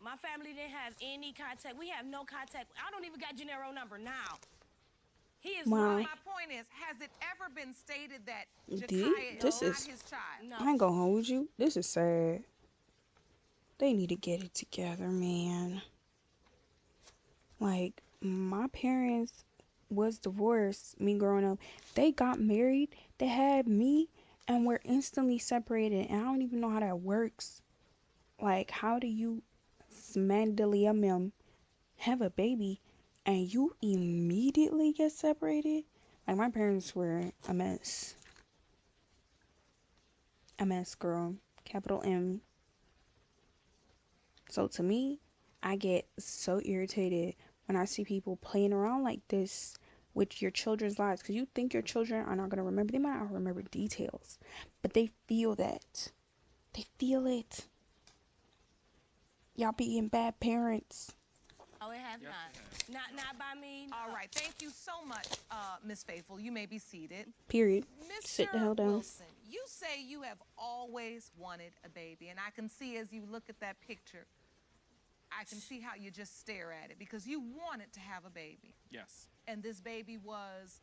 Speaker 8: My family didn't have any contact. We have no contact. I don't even got Gennaro number now. He is
Speaker 1: Wow.
Speaker 17: My point is, has it ever been stated that
Speaker 1: D,
Speaker 17: Jakaya
Speaker 1: this
Speaker 17: is not
Speaker 1: is.
Speaker 17: his child?
Speaker 1: I ain't gonna hold you. This is sad. They need to get it together, man. Like, my parents was divorced, me growing up. They got married, they had me, and we're instantly separated. And I don't even know how that works. Like, how do you smandalium have a baby and you immediately get separated? Like, my parents were a mess. A mess, girl. Capital M. So to me, I get so irritated when I see people playing around like this with your children's lives, because you think your children are not going to remember. They might not remember details, but they feel that. They feel it. Y'all being bad parents.
Speaker 8: Oh, it has not. Not by me.
Speaker 17: All right, thank you so much, Miss Faithful. You may be seated.
Speaker 1: Period.
Speaker 17: Mr.
Speaker 1: Sit the hell down.
Speaker 17: Wilson, you say you have always wanted a baby, and I can see as you look at that picture, I can see how you just stare at it because you wanted to have a baby.
Speaker 18: Yes.
Speaker 17: And this baby was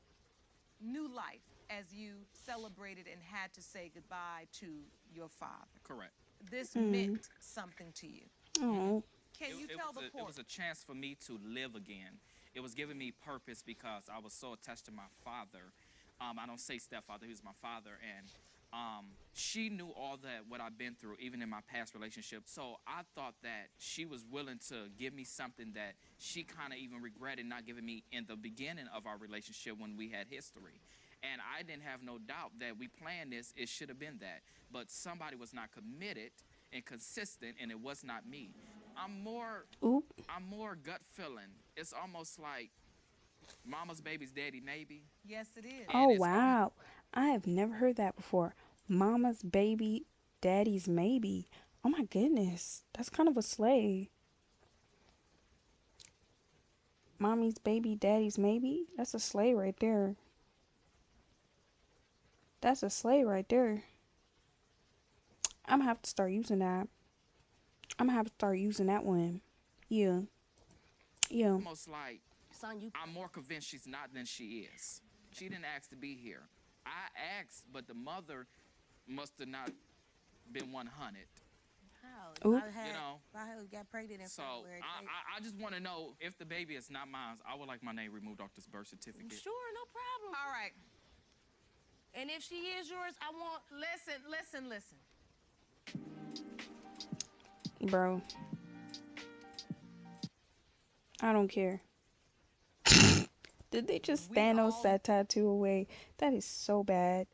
Speaker 17: new life as you celebrated and had to say goodbye to your father.
Speaker 18: Correct.
Speaker 17: This meant something to you.
Speaker 1: Oh.
Speaker 17: Can you tell the
Speaker 18: It
Speaker 17: court?
Speaker 18: was a chance for me to live again. It was giving me purpose because I was so attached to my father. I don't say stepfather, he was my father. And she knew all that, what I've been through, even in my past relationship. So I thought that she was willing to give me something that she kind of even regretted not giving me in the beginning of our relationship when we had history. And I didn't have no doubt that we planned this, it should have been that. But somebody was not committed and consistent, and it was not me. I'm more gut feeling. It's almost like mama's baby's daddy maybe.
Speaker 17: Yes, it is.
Speaker 1: Oh, wow. I have never heard that before. Mama's baby, daddy's maybe. Oh my goodness. That's kind of a slay. Mommy's baby, daddy's maybe? That's a slay right there. That's a slay right there. I'm gonna have to start using that. I'm gonna have to start using that one. Yeah. Yeah.
Speaker 18: Almost like I'm more convinced she's not than she is. She didn't ask to be here. I asked, but the mother must have not been 100.
Speaker 8: How?
Speaker 1: Ooh.
Speaker 8: If I had got pregnant in
Speaker 18: So
Speaker 8: February.
Speaker 18: I just want to know if the baby is not mine. I would like my name removed off this birth certificate.
Speaker 8: Sure, no problem.
Speaker 17: All right.
Speaker 8: And if she is yours, I want.
Speaker 17: Listen.
Speaker 1: Bro. I don't care. Did they just Thanos that tattoo away? That is so bad.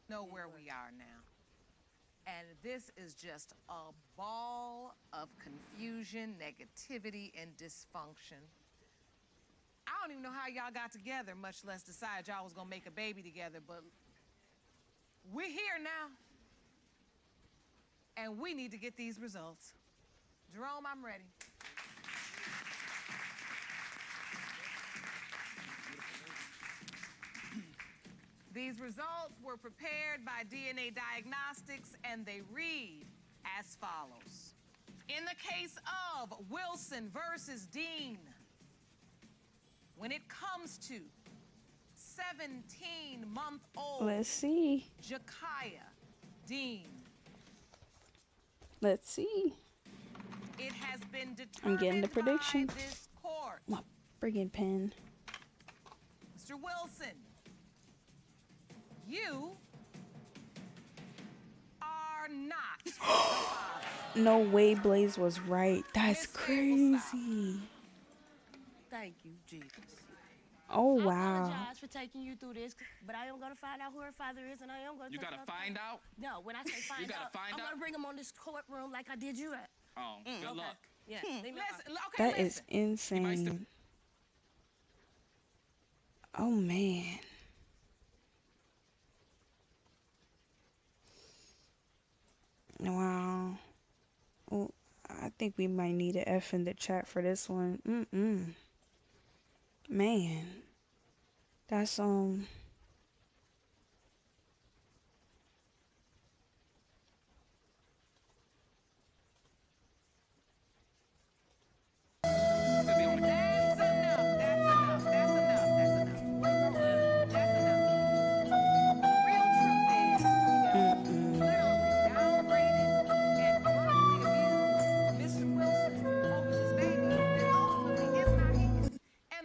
Speaker 17: Know where we are now. And this is just a ball of confusion, negativity, and dysfunction. I don't even know how y'all got together, much less decide y'all was gonna make a baby together, but we're here now. And we need to get these results. Jerome, I'm ready. These results were prepared by DNA Diagnostics, and they read as follows. In the case of Wilson versus Dean, when it comes to 17-month-old
Speaker 1: Let's see.
Speaker 17: Jakaya Dean,
Speaker 1: Let's see.
Speaker 17: it has been
Speaker 1: I'm getting the
Speaker 17: determined
Speaker 1: prediction.
Speaker 17: by this court.
Speaker 1: My friggin' pen.
Speaker 17: Mr. Wilson, you are not the father.
Speaker 1: No way Blaze was right. That's crazy.
Speaker 8: Thank you, Jesus.
Speaker 1: Oh,
Speaker 8: I
Speaker 1: wow.
Speaker 8: apologize for taking you through this, but I am going to find out who her father is, and I am going to.
Speaker 18: You gotta find out?
Speaker 8: No, when I say find
Speaker 18: You gotta
Speaker 8: out,
Speaker 18: find
Speaker 8: I'm
Speaker 18: out?
Speaker 8: going to bring him on this courtroom like I did you at.
Speaker 18: Oh, good
Speaker 8: okay.
Speaker 18: luck.
Speaker 8: Yeah.
Speaker 1: That is insane. Oh, man. Wow. Well, I think we might need an F in the chat for this one. Man. That's,
Speaker 17: And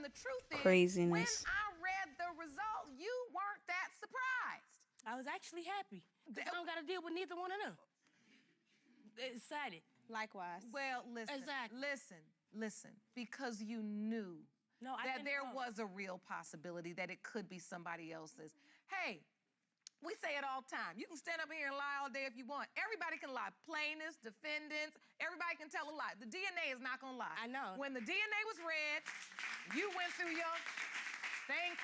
Speaker 17: the truth is,
Speaker 1: craziness.
Speaker 17: when I read the result, you weren't that surprised.
Speaker 8: I was actually happy. I don't got to deal with neither one of them. Excited.
Speaker 17: Likewise. Well, listen, because you knew that there was a real possibility that it could be somebody else's. Hey, we say it all the time. You can stand up here and lie all day if you want. Everybody can lie. Plaintiffs, defendants, everybody can tell a lie. The DNA is not going to lie.
Speaker 8: I know.
Speaker 17: When the DNA was read, you went through your thank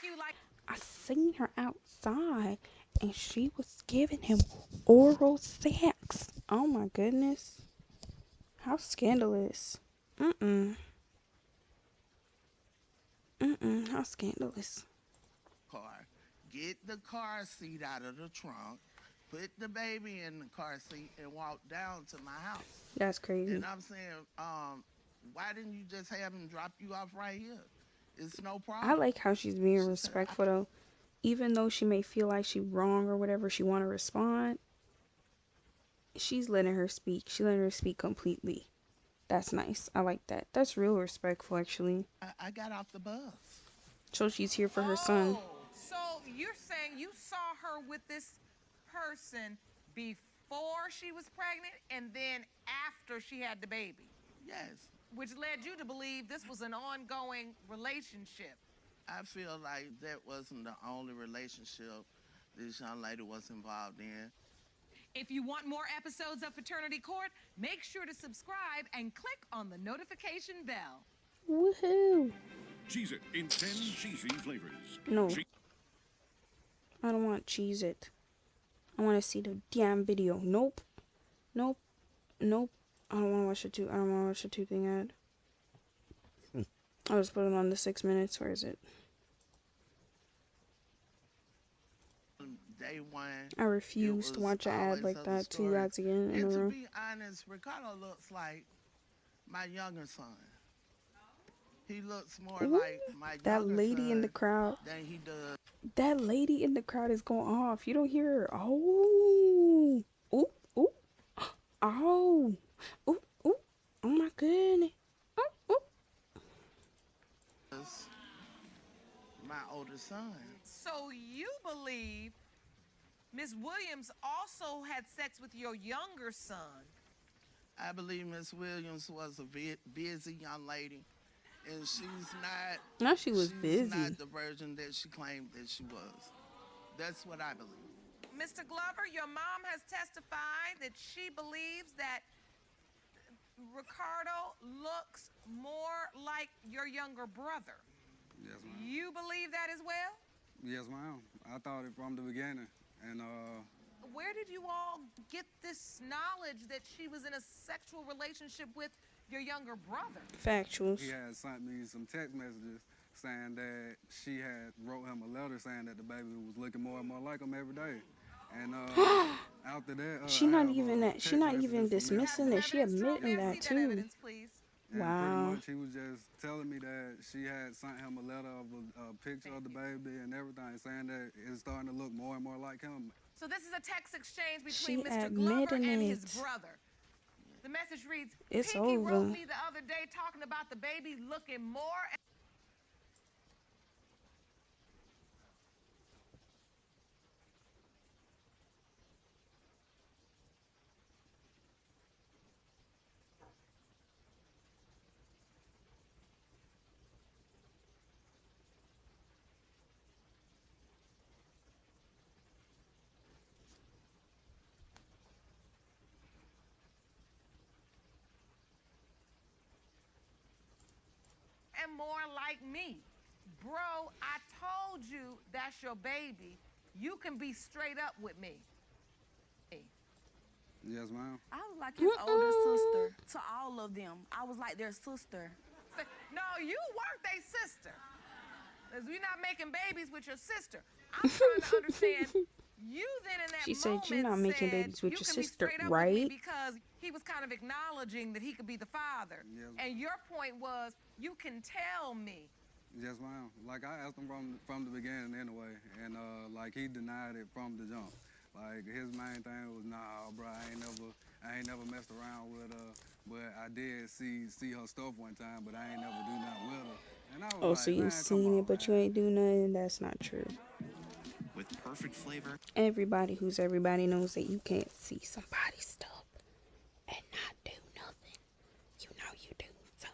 Speaker 17: you, like.
Speaker 1: I seen her outside and she was giving him oral sex. Oh my goodness. How scandalous. How scandalous.
Speaker 7: Car. Get the car seat out of the trunk, put the baby in the car seat, and walk down to my house.
Speaker 1: That's crazy.
Speaker 7: And I'm saying, why didn't you just have him drop you off right here? It's no problem.
Speaker 1: I like how she's being respectful though. Even though she may feel like she's wrong or whatever, she want to respond. She's letting her speak. She letting her speak completely. That's nice. I like that. That's real respectful, actually.
Speaker 7: I got off the bus.
Speaker 1: So she's here for her son.
Speaker 17: So you're saying you saw her with this person before she was pregnant and then after she had the baby?
Speaker 7: Yes.
Speaker 17: Which led you to believe this was an ongoing relationship.
Speaker 7: I feel like that wasn't the only relationship this young lady was involved in.
Speaker 17: If you want more episodes of Paternity Court, make sure to subscribe and click on the notification bell.
Speaker 1: Woohoo!
Speaker 21: Cheez-It in 10 cheesy flavors.
Speaker 1: No. I don't want Cheez-It. I want to see the damn video. Nope. Nope. Nope. I don't want to watch the two. I don't want to watch the 2 thing ad. I'll just put it on the 6 minutes. Where is it?
Speaker 7: Day one.
Speaker 1: I refuse to watch an ad like that. 2 ads again in a
Speaker 7: And to
Speaker 1: row.
Speaker 7: be honest, Ricardo looks like my younger son. He looks more
Speaker 1: Ooh,
Speaker 7: like my
Speaker 1: that
Speaker 7: younger
Speaker 1: lady
Speaker 7: son
Speaker 1: in the crowd.
Speaker 7: than he does.
Speaker 1: That lady in the crowd is going off. You don't hear her. Oh. Ooh. Ooh. Oh. Ooh, ooh. Oh my goodness.
Speaker 7: My older son.
Speaker 17: So you believe Miss Williams also had sex with your younger son?
Speaker 7: I believe Miss Williams was a busy young lady, and she's not.
Speaker 1: No, she was
Speaker 7: she's
Speaker 1: busy.
Speaker 7: not the virgin that she claimed that she was. That's what I believe.
Speaker 17: Mr. Glover, your mom has testified that she believes that Ricardo looks more like your younger brother.
Speaker 9: Yes, ma'am.
Speaker 17: You believe that as well?
Speaker 9: Yes, ma'am. I thought it from the beginning. And
Speaker 17: where did you all get this knowledge that she was in a sexual relationship with your younger brother?
Speaker 1: Factuals.
Speaker 9: He had sent me some text messages saying that she had wrote him a letter saying that the baby was looking more and more like him every day. And after that,
Speaker 1: She not even dismissing it. She admitting that too.
Speaker 17: Evidence, please.
Speaker 9: And
Speaker 1: wow.
Speaker 9: pretty much he was just telling me that she had sent him a letter of a picture of the baby and everything, saying that it's starting to look more and more like him.
Speaker 17: So this is a text exchange between
Speaker 1: She
Speaker 17: Mr. Glover and his
Speaker 1: it.
Speaker 17: brother. The message reads,
Speaker 1: It's
Speaker 17: Pinky
Speaker 1: over.
Speaker 17: wrote me the other day talking about the baby looking more... and more like me. Bro, I told you that's your baby. You can be straight up with me.
Speaker 9: Yes, ma'am.
Speaker 19: I was like his older sister to all of them. I was like their sister.
Speaker 17: No, you weren't their sister. Because you're not making babies with your sister. I'm trying to understand. You then in that
Speaker 1: She said
Speaker 17: moment
Speaker 1: you're not making
Speaker 17: said,
Speaker 1: babies with
Speaker 17: you
Speaker 1: your
Speaker 17: can be
Speaker 1: sister,
Speaker 17: straight up with me
Speaker 1: right?
Speaker 17: because he was kind of acknowledging that he could be the father.
Speaker 9: Yes.
Speaker 17: And your point was, you can tell me.
Speaker 9: Yes, ma'am. Like I asked him from the beginning anyway, and like he denied it from the jump. Like his main thing was, nah, bro, I ain't never messed around with her, but I did see her stuff one time, but I ain't never do nothing with her. And I was
Speaker 1: Oh,
Speaker 9: like,
Speaker 1: so you
Speaker 9: man,
Speaker 1: seen it, but you ain't do nothing? That's not true.
Speaker 6: With perfect flavor.
Speaker 1: Everybody who's everybody knows that you can't see somebody's stuff and not do nothing. You know you do, so.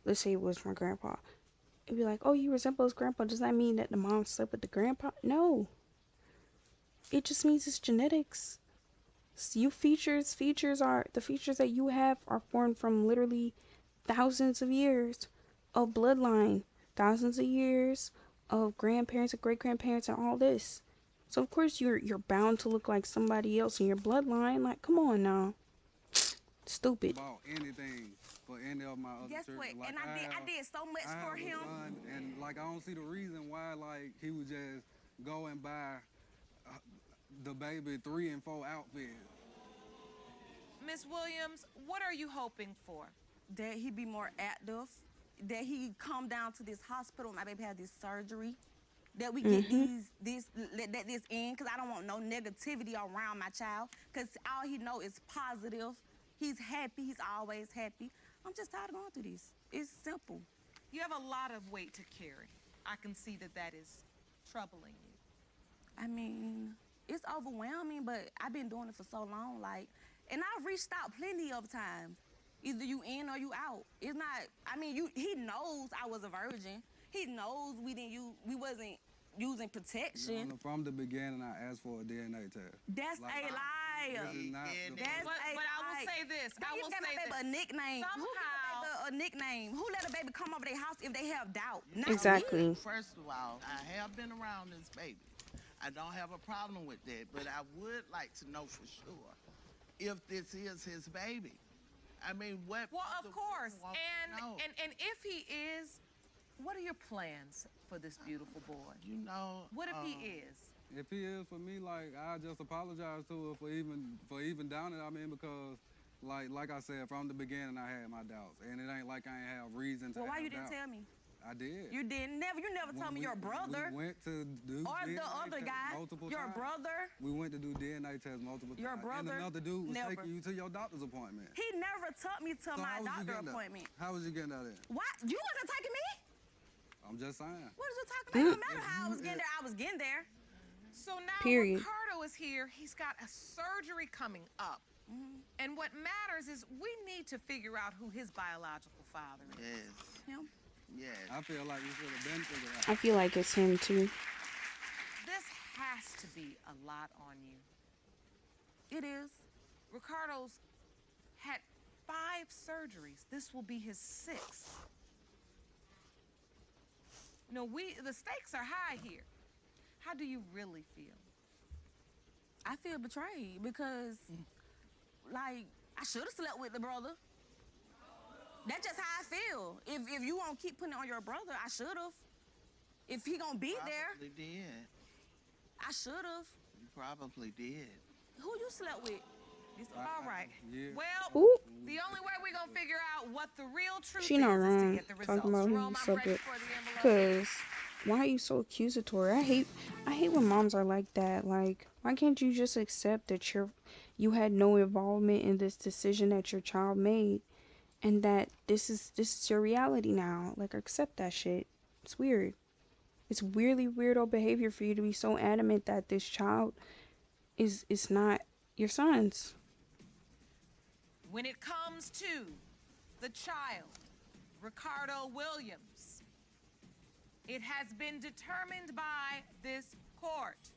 Speaker 1: Let's say it was my grandpa. It'd be like, oh, you resemble his grandpa. Does that mean that the mom slept with the grandpa? No. It just means it's genetics. Features are the features that you have are formed from literally thousands of years of bloodline, thousands of years of grandparents and great grandparents and all this. So of course you're bound to look like somebody else in your bloodline. Like, come on now. Stupid.
Speaker 9: About anything for any of my other
Speaker 19: Guess what?
Speaker 9: children. Like,
Speaker 19: And I did so much
Speaker 9: I
Speaker 19: for
Speaker 9: have a
Speaker 19: him.
Speaker 9: son, and like I don't see the reason why like he would just go and buy the baby 3 and 4 outfits.
Speaker 17: Miss Williams, what are you hoping for?
Speaker 19: That he be more active. That he come down to this hospital. My baby had this surgery. That we get this in, because I don't want no negativity around my child. Because all he know is positive. He's happy. He's always happy. I'm just tired of going through this. It's simple.
Speaker 17: You have a lot of weight to carry. I can see that is troubling you.
Speaker 19: I mean, it's overwhelming, but I've been doing it for so long, like, and I've reached out plenty of times. Either you in or you out. It's not, I mean, he knows I was a virgin. He knows we wasn't using protection.
Speaker 9: You know, from the beginning, I asked for a DNA test.
Speaker 19: That's
Speaker 9: like,
Speaker 19: a lie.
Speaker 9: This is not
Speaker 17: But I will say this. I will say
Speaker 19: this. A nickname.
Speaker 17: Somehow,
Speaker 19: Who give a baby a nickname? Who let a baby come over their house if they have doubt? Not
Speaker 1: Exactly.
Speaker 19: me.
Speaker 7: First of all, I have been around this baby. I don't have a problem with that, but I would like to know for sure if this is his baby. I mean, what?
Speaker 17: Well, of course. And if he is, what are your plans for this beautiful boy?
Speaker 7: You know.
Speaker 17: What if he is?
Speaker 9: If he is, for me, like, I just apologize to her for even doubting it. I mean, because like I said, from the beginning, I had my doubts, and it ain't like I ain't have reason to.
Speaker 19: Well, why
Speaker 9: have
Speaker 19: you didn't
Speaker 9: doubts.
Speaker 19: tell me?
Speaker 9: I did.
Speaker 17: You didn't. You never told me your brother.
Speaker 9: We went to do
Speaker 17: or
Speaker 9: DNA
Speaker 17: the other
Speaker 9: test
Speaker 17: guy.
Speaker 9: multiple
Speaker 17: Your
Speaker 9: times.
Speaker 17: brother.
Speaker 9: We went to do DNA tests multiple
Speaker 17: Your
Speaker 9: times.
Speaker 17: brother.
Speaker 9: And another dude was
Speaker 17: Never.
Speaker 9: taking you to your doctor's appointment.
Speaker 17: He never took me to
Speaker 9: So
Speaker 17: my
Speaker 9: how was you
Speaker 17: doctor
Speaker 9: getting
Speaker 17: appointment.
Speaker 9: How was you getting out there?
Speaker 17: What? You wasn't taking me?
Speaker 9: I'm just saying.
Speaker 17: What is you talking about? It don't matter how I was getting there. I was getting there. So now
Speaker 1: Period.
Speaker 17: Ricardo is here. He's got a surgery coming up. And what matters is we need to figure out who his biological father is.
Speaker 7: Yes.
Speaker 17: Him?
Speaker 7: Yes.
Speaker 9: I feel like you should have been figured out.
Speaker 1: I feel like it's him too.
Speaker 17: This has to be a lot on you. It is. Ricardo's had 5 surgeries. This will be his 6th. You know, the stakes are high here. How do you really feel?
Speaker 3: I feel betrayed because, like, I should have slept with the brother. That's just how I feel. If you won't keep putting it on your brother, I should have. If he gonna be there,
Speaker 7: Probably did.
Speaker 3: I should have.
Speaker 7: You probably did.
Speaker 3: Who you slept with?
Speaker 17: All right.
Speaker 9: Yeah.
Speaker 17: Well,
Speaker 1: Ooh.
Speaker 17: the only way we're gonna figure out what the real truth
Speaker 1: She
Speaker 17: is
Speaker 1: not
Speaker 17: to
Speaker 1: wrong
Speaker 17: get the results.
Speaker 1: talking about who
Speaker 17: Jerome,
Speaker 1: you
Speaker 17: I'm
Speaker 1: slept
Speaker 17: ready
Speaker 1: with.
Speaker 17: for the envelope.
Speaker 1: Cause why are you so accusatory? I hate when moms are like that. Like, why can't you just accept that you had no involvement in this decision that your child made, and that this is your reality now? Like, accept that shit. It's weird. It's weirdly weirdo behavior for you to be so adamant that this child is not your son's.
Speaker 17: When it comes to the child, Ricardo Williams, it has been determined by this court.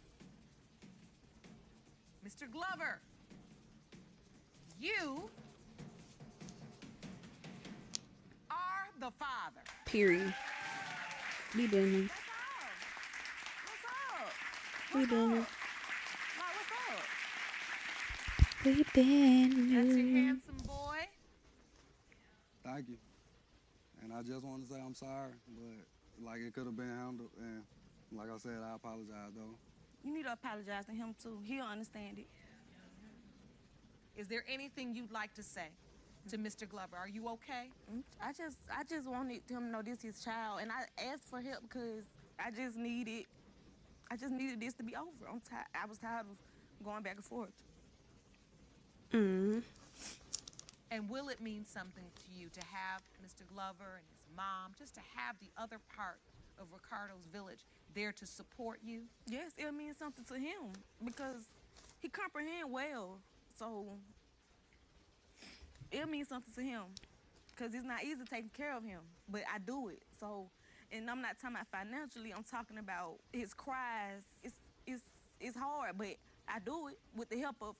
Speaker 17: Mr. Glover, you are the father.
Speaker 1: Period. We didn't. We didn't.
Speaker 17: Like, what's up?
Speaker 1: We didn't.
Speaker 17: That's your handsome boy.
Speaker 9: Thank you. And I just want to say I'm sorry, but like it could have been handled. And like I said, I apologize though.
Speaker 3: You need to apologize to him too. He'll understand it.
Speaker 17: Is there anything you'd like to say to Mr. Glover? Are you okay?
Speaker 3: I just wanted him to know this is his child, and I asked for help because I just needed this to be over. I'm tired. I was tired of going back and forth.
Speaker 1: Mm.
Speaker 17: And will it mean something to you to have Mr. Glover and his mom, just to have the other part of Ricardo's village there to support you?
Speaker 3: Yes, it'll mean something to him because he comprehend well. So it'll mean something to him because it's not easy taking care of him, but I do it. So, and I'm not talking about financially. I'm talking about his cries. It's hard, but I do it with the help of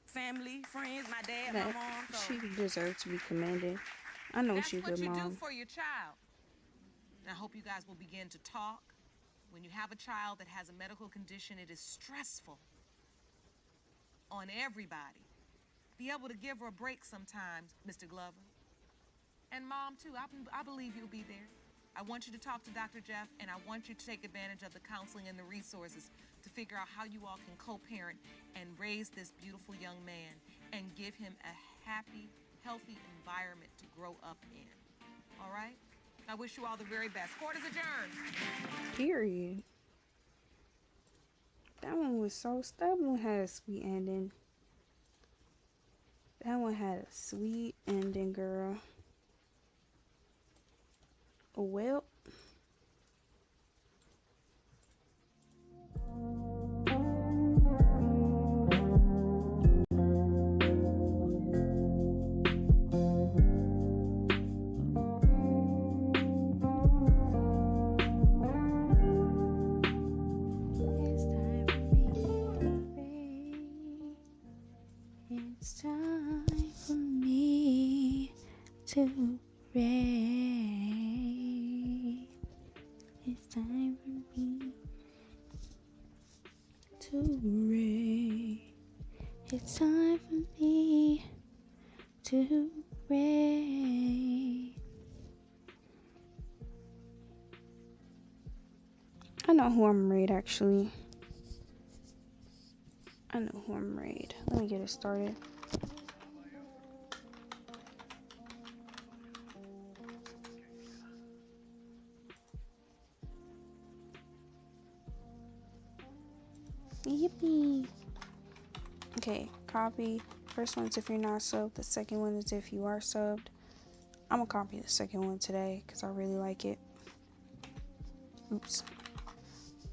Speaker 3: family, friends, my dad, my mom. So.
Speaker 1: She deserves to be commended. I know she's a good mom.
Speaker 17: That's what you do for your child. And I hope you guys will begin to talk. When you have a child that has a medical condition, it is stressful on everybody. Be able to give her a break sometimes, Mr. Glover. And Mom, too. I believe you'll be there. I want you to talk to Dr. Jeff, and I want you to take advantage of the counseling and the resources to figure out how you all can co-parent and raise this beautiful young man and give him a happy, healthy environment to grow up in. All right? I wish you all the very best. Court is adjourned.
Speaker 1: Period. That one had a sweet ending. That one had a sweet ending, girl. Oh, well. It's time for me to pray. It's time for me to pray. It's time for me to pray. I know who I'm raid actually. I know who I'm raid. Let me get it started. Yippee. Okay, copy. First one's if you're not subbed. The second one is if you are subbed. I'm gonna copy the second one today because I really like it. Oops.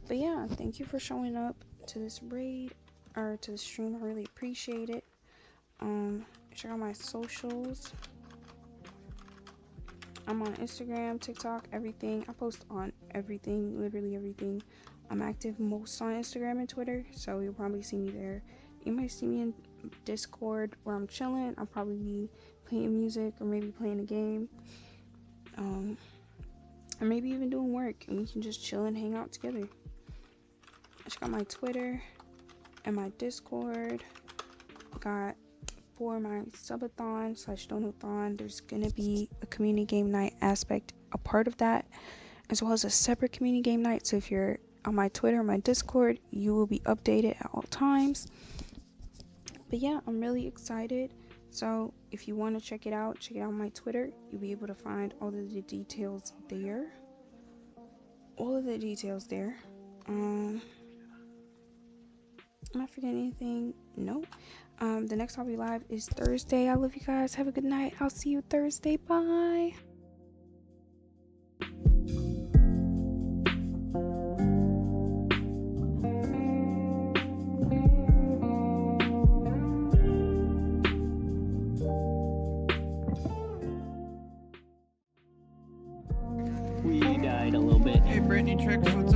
Speaker 1: But yeah, thank you for showing up to this raid or to the stream. I really appreciate it. Check out my socials. I'm on Instagram, TikTok, everything. I post on everything, literally everything. I'm active most on Instagram and Twitter, so you'll probably see me there. You might see me in Discord where I'm chilling. I'll probably be playing music or maybe playing a game. Or maybe even doing work, and we can just chill and hang out together. Check out my Twitter and my Discord. Got for my subathon / donathon, there's gonna be a community game night aspect, a part of that, as well as a separate community game night. So if you're on my Twitter or my Discord, you will be updated at all times. But yeah, I'm really excited. So if you want to check it out on my Twitter. You'll be able to find all of the details there. Am I forgetting anything? No. The next I'll be live is Thursday. I love you guys. Have a good night. I'll see you Thursday. Bye.
Speaker 10: We died a little bit.
Speaker 4: Hey, Brittany, tracks for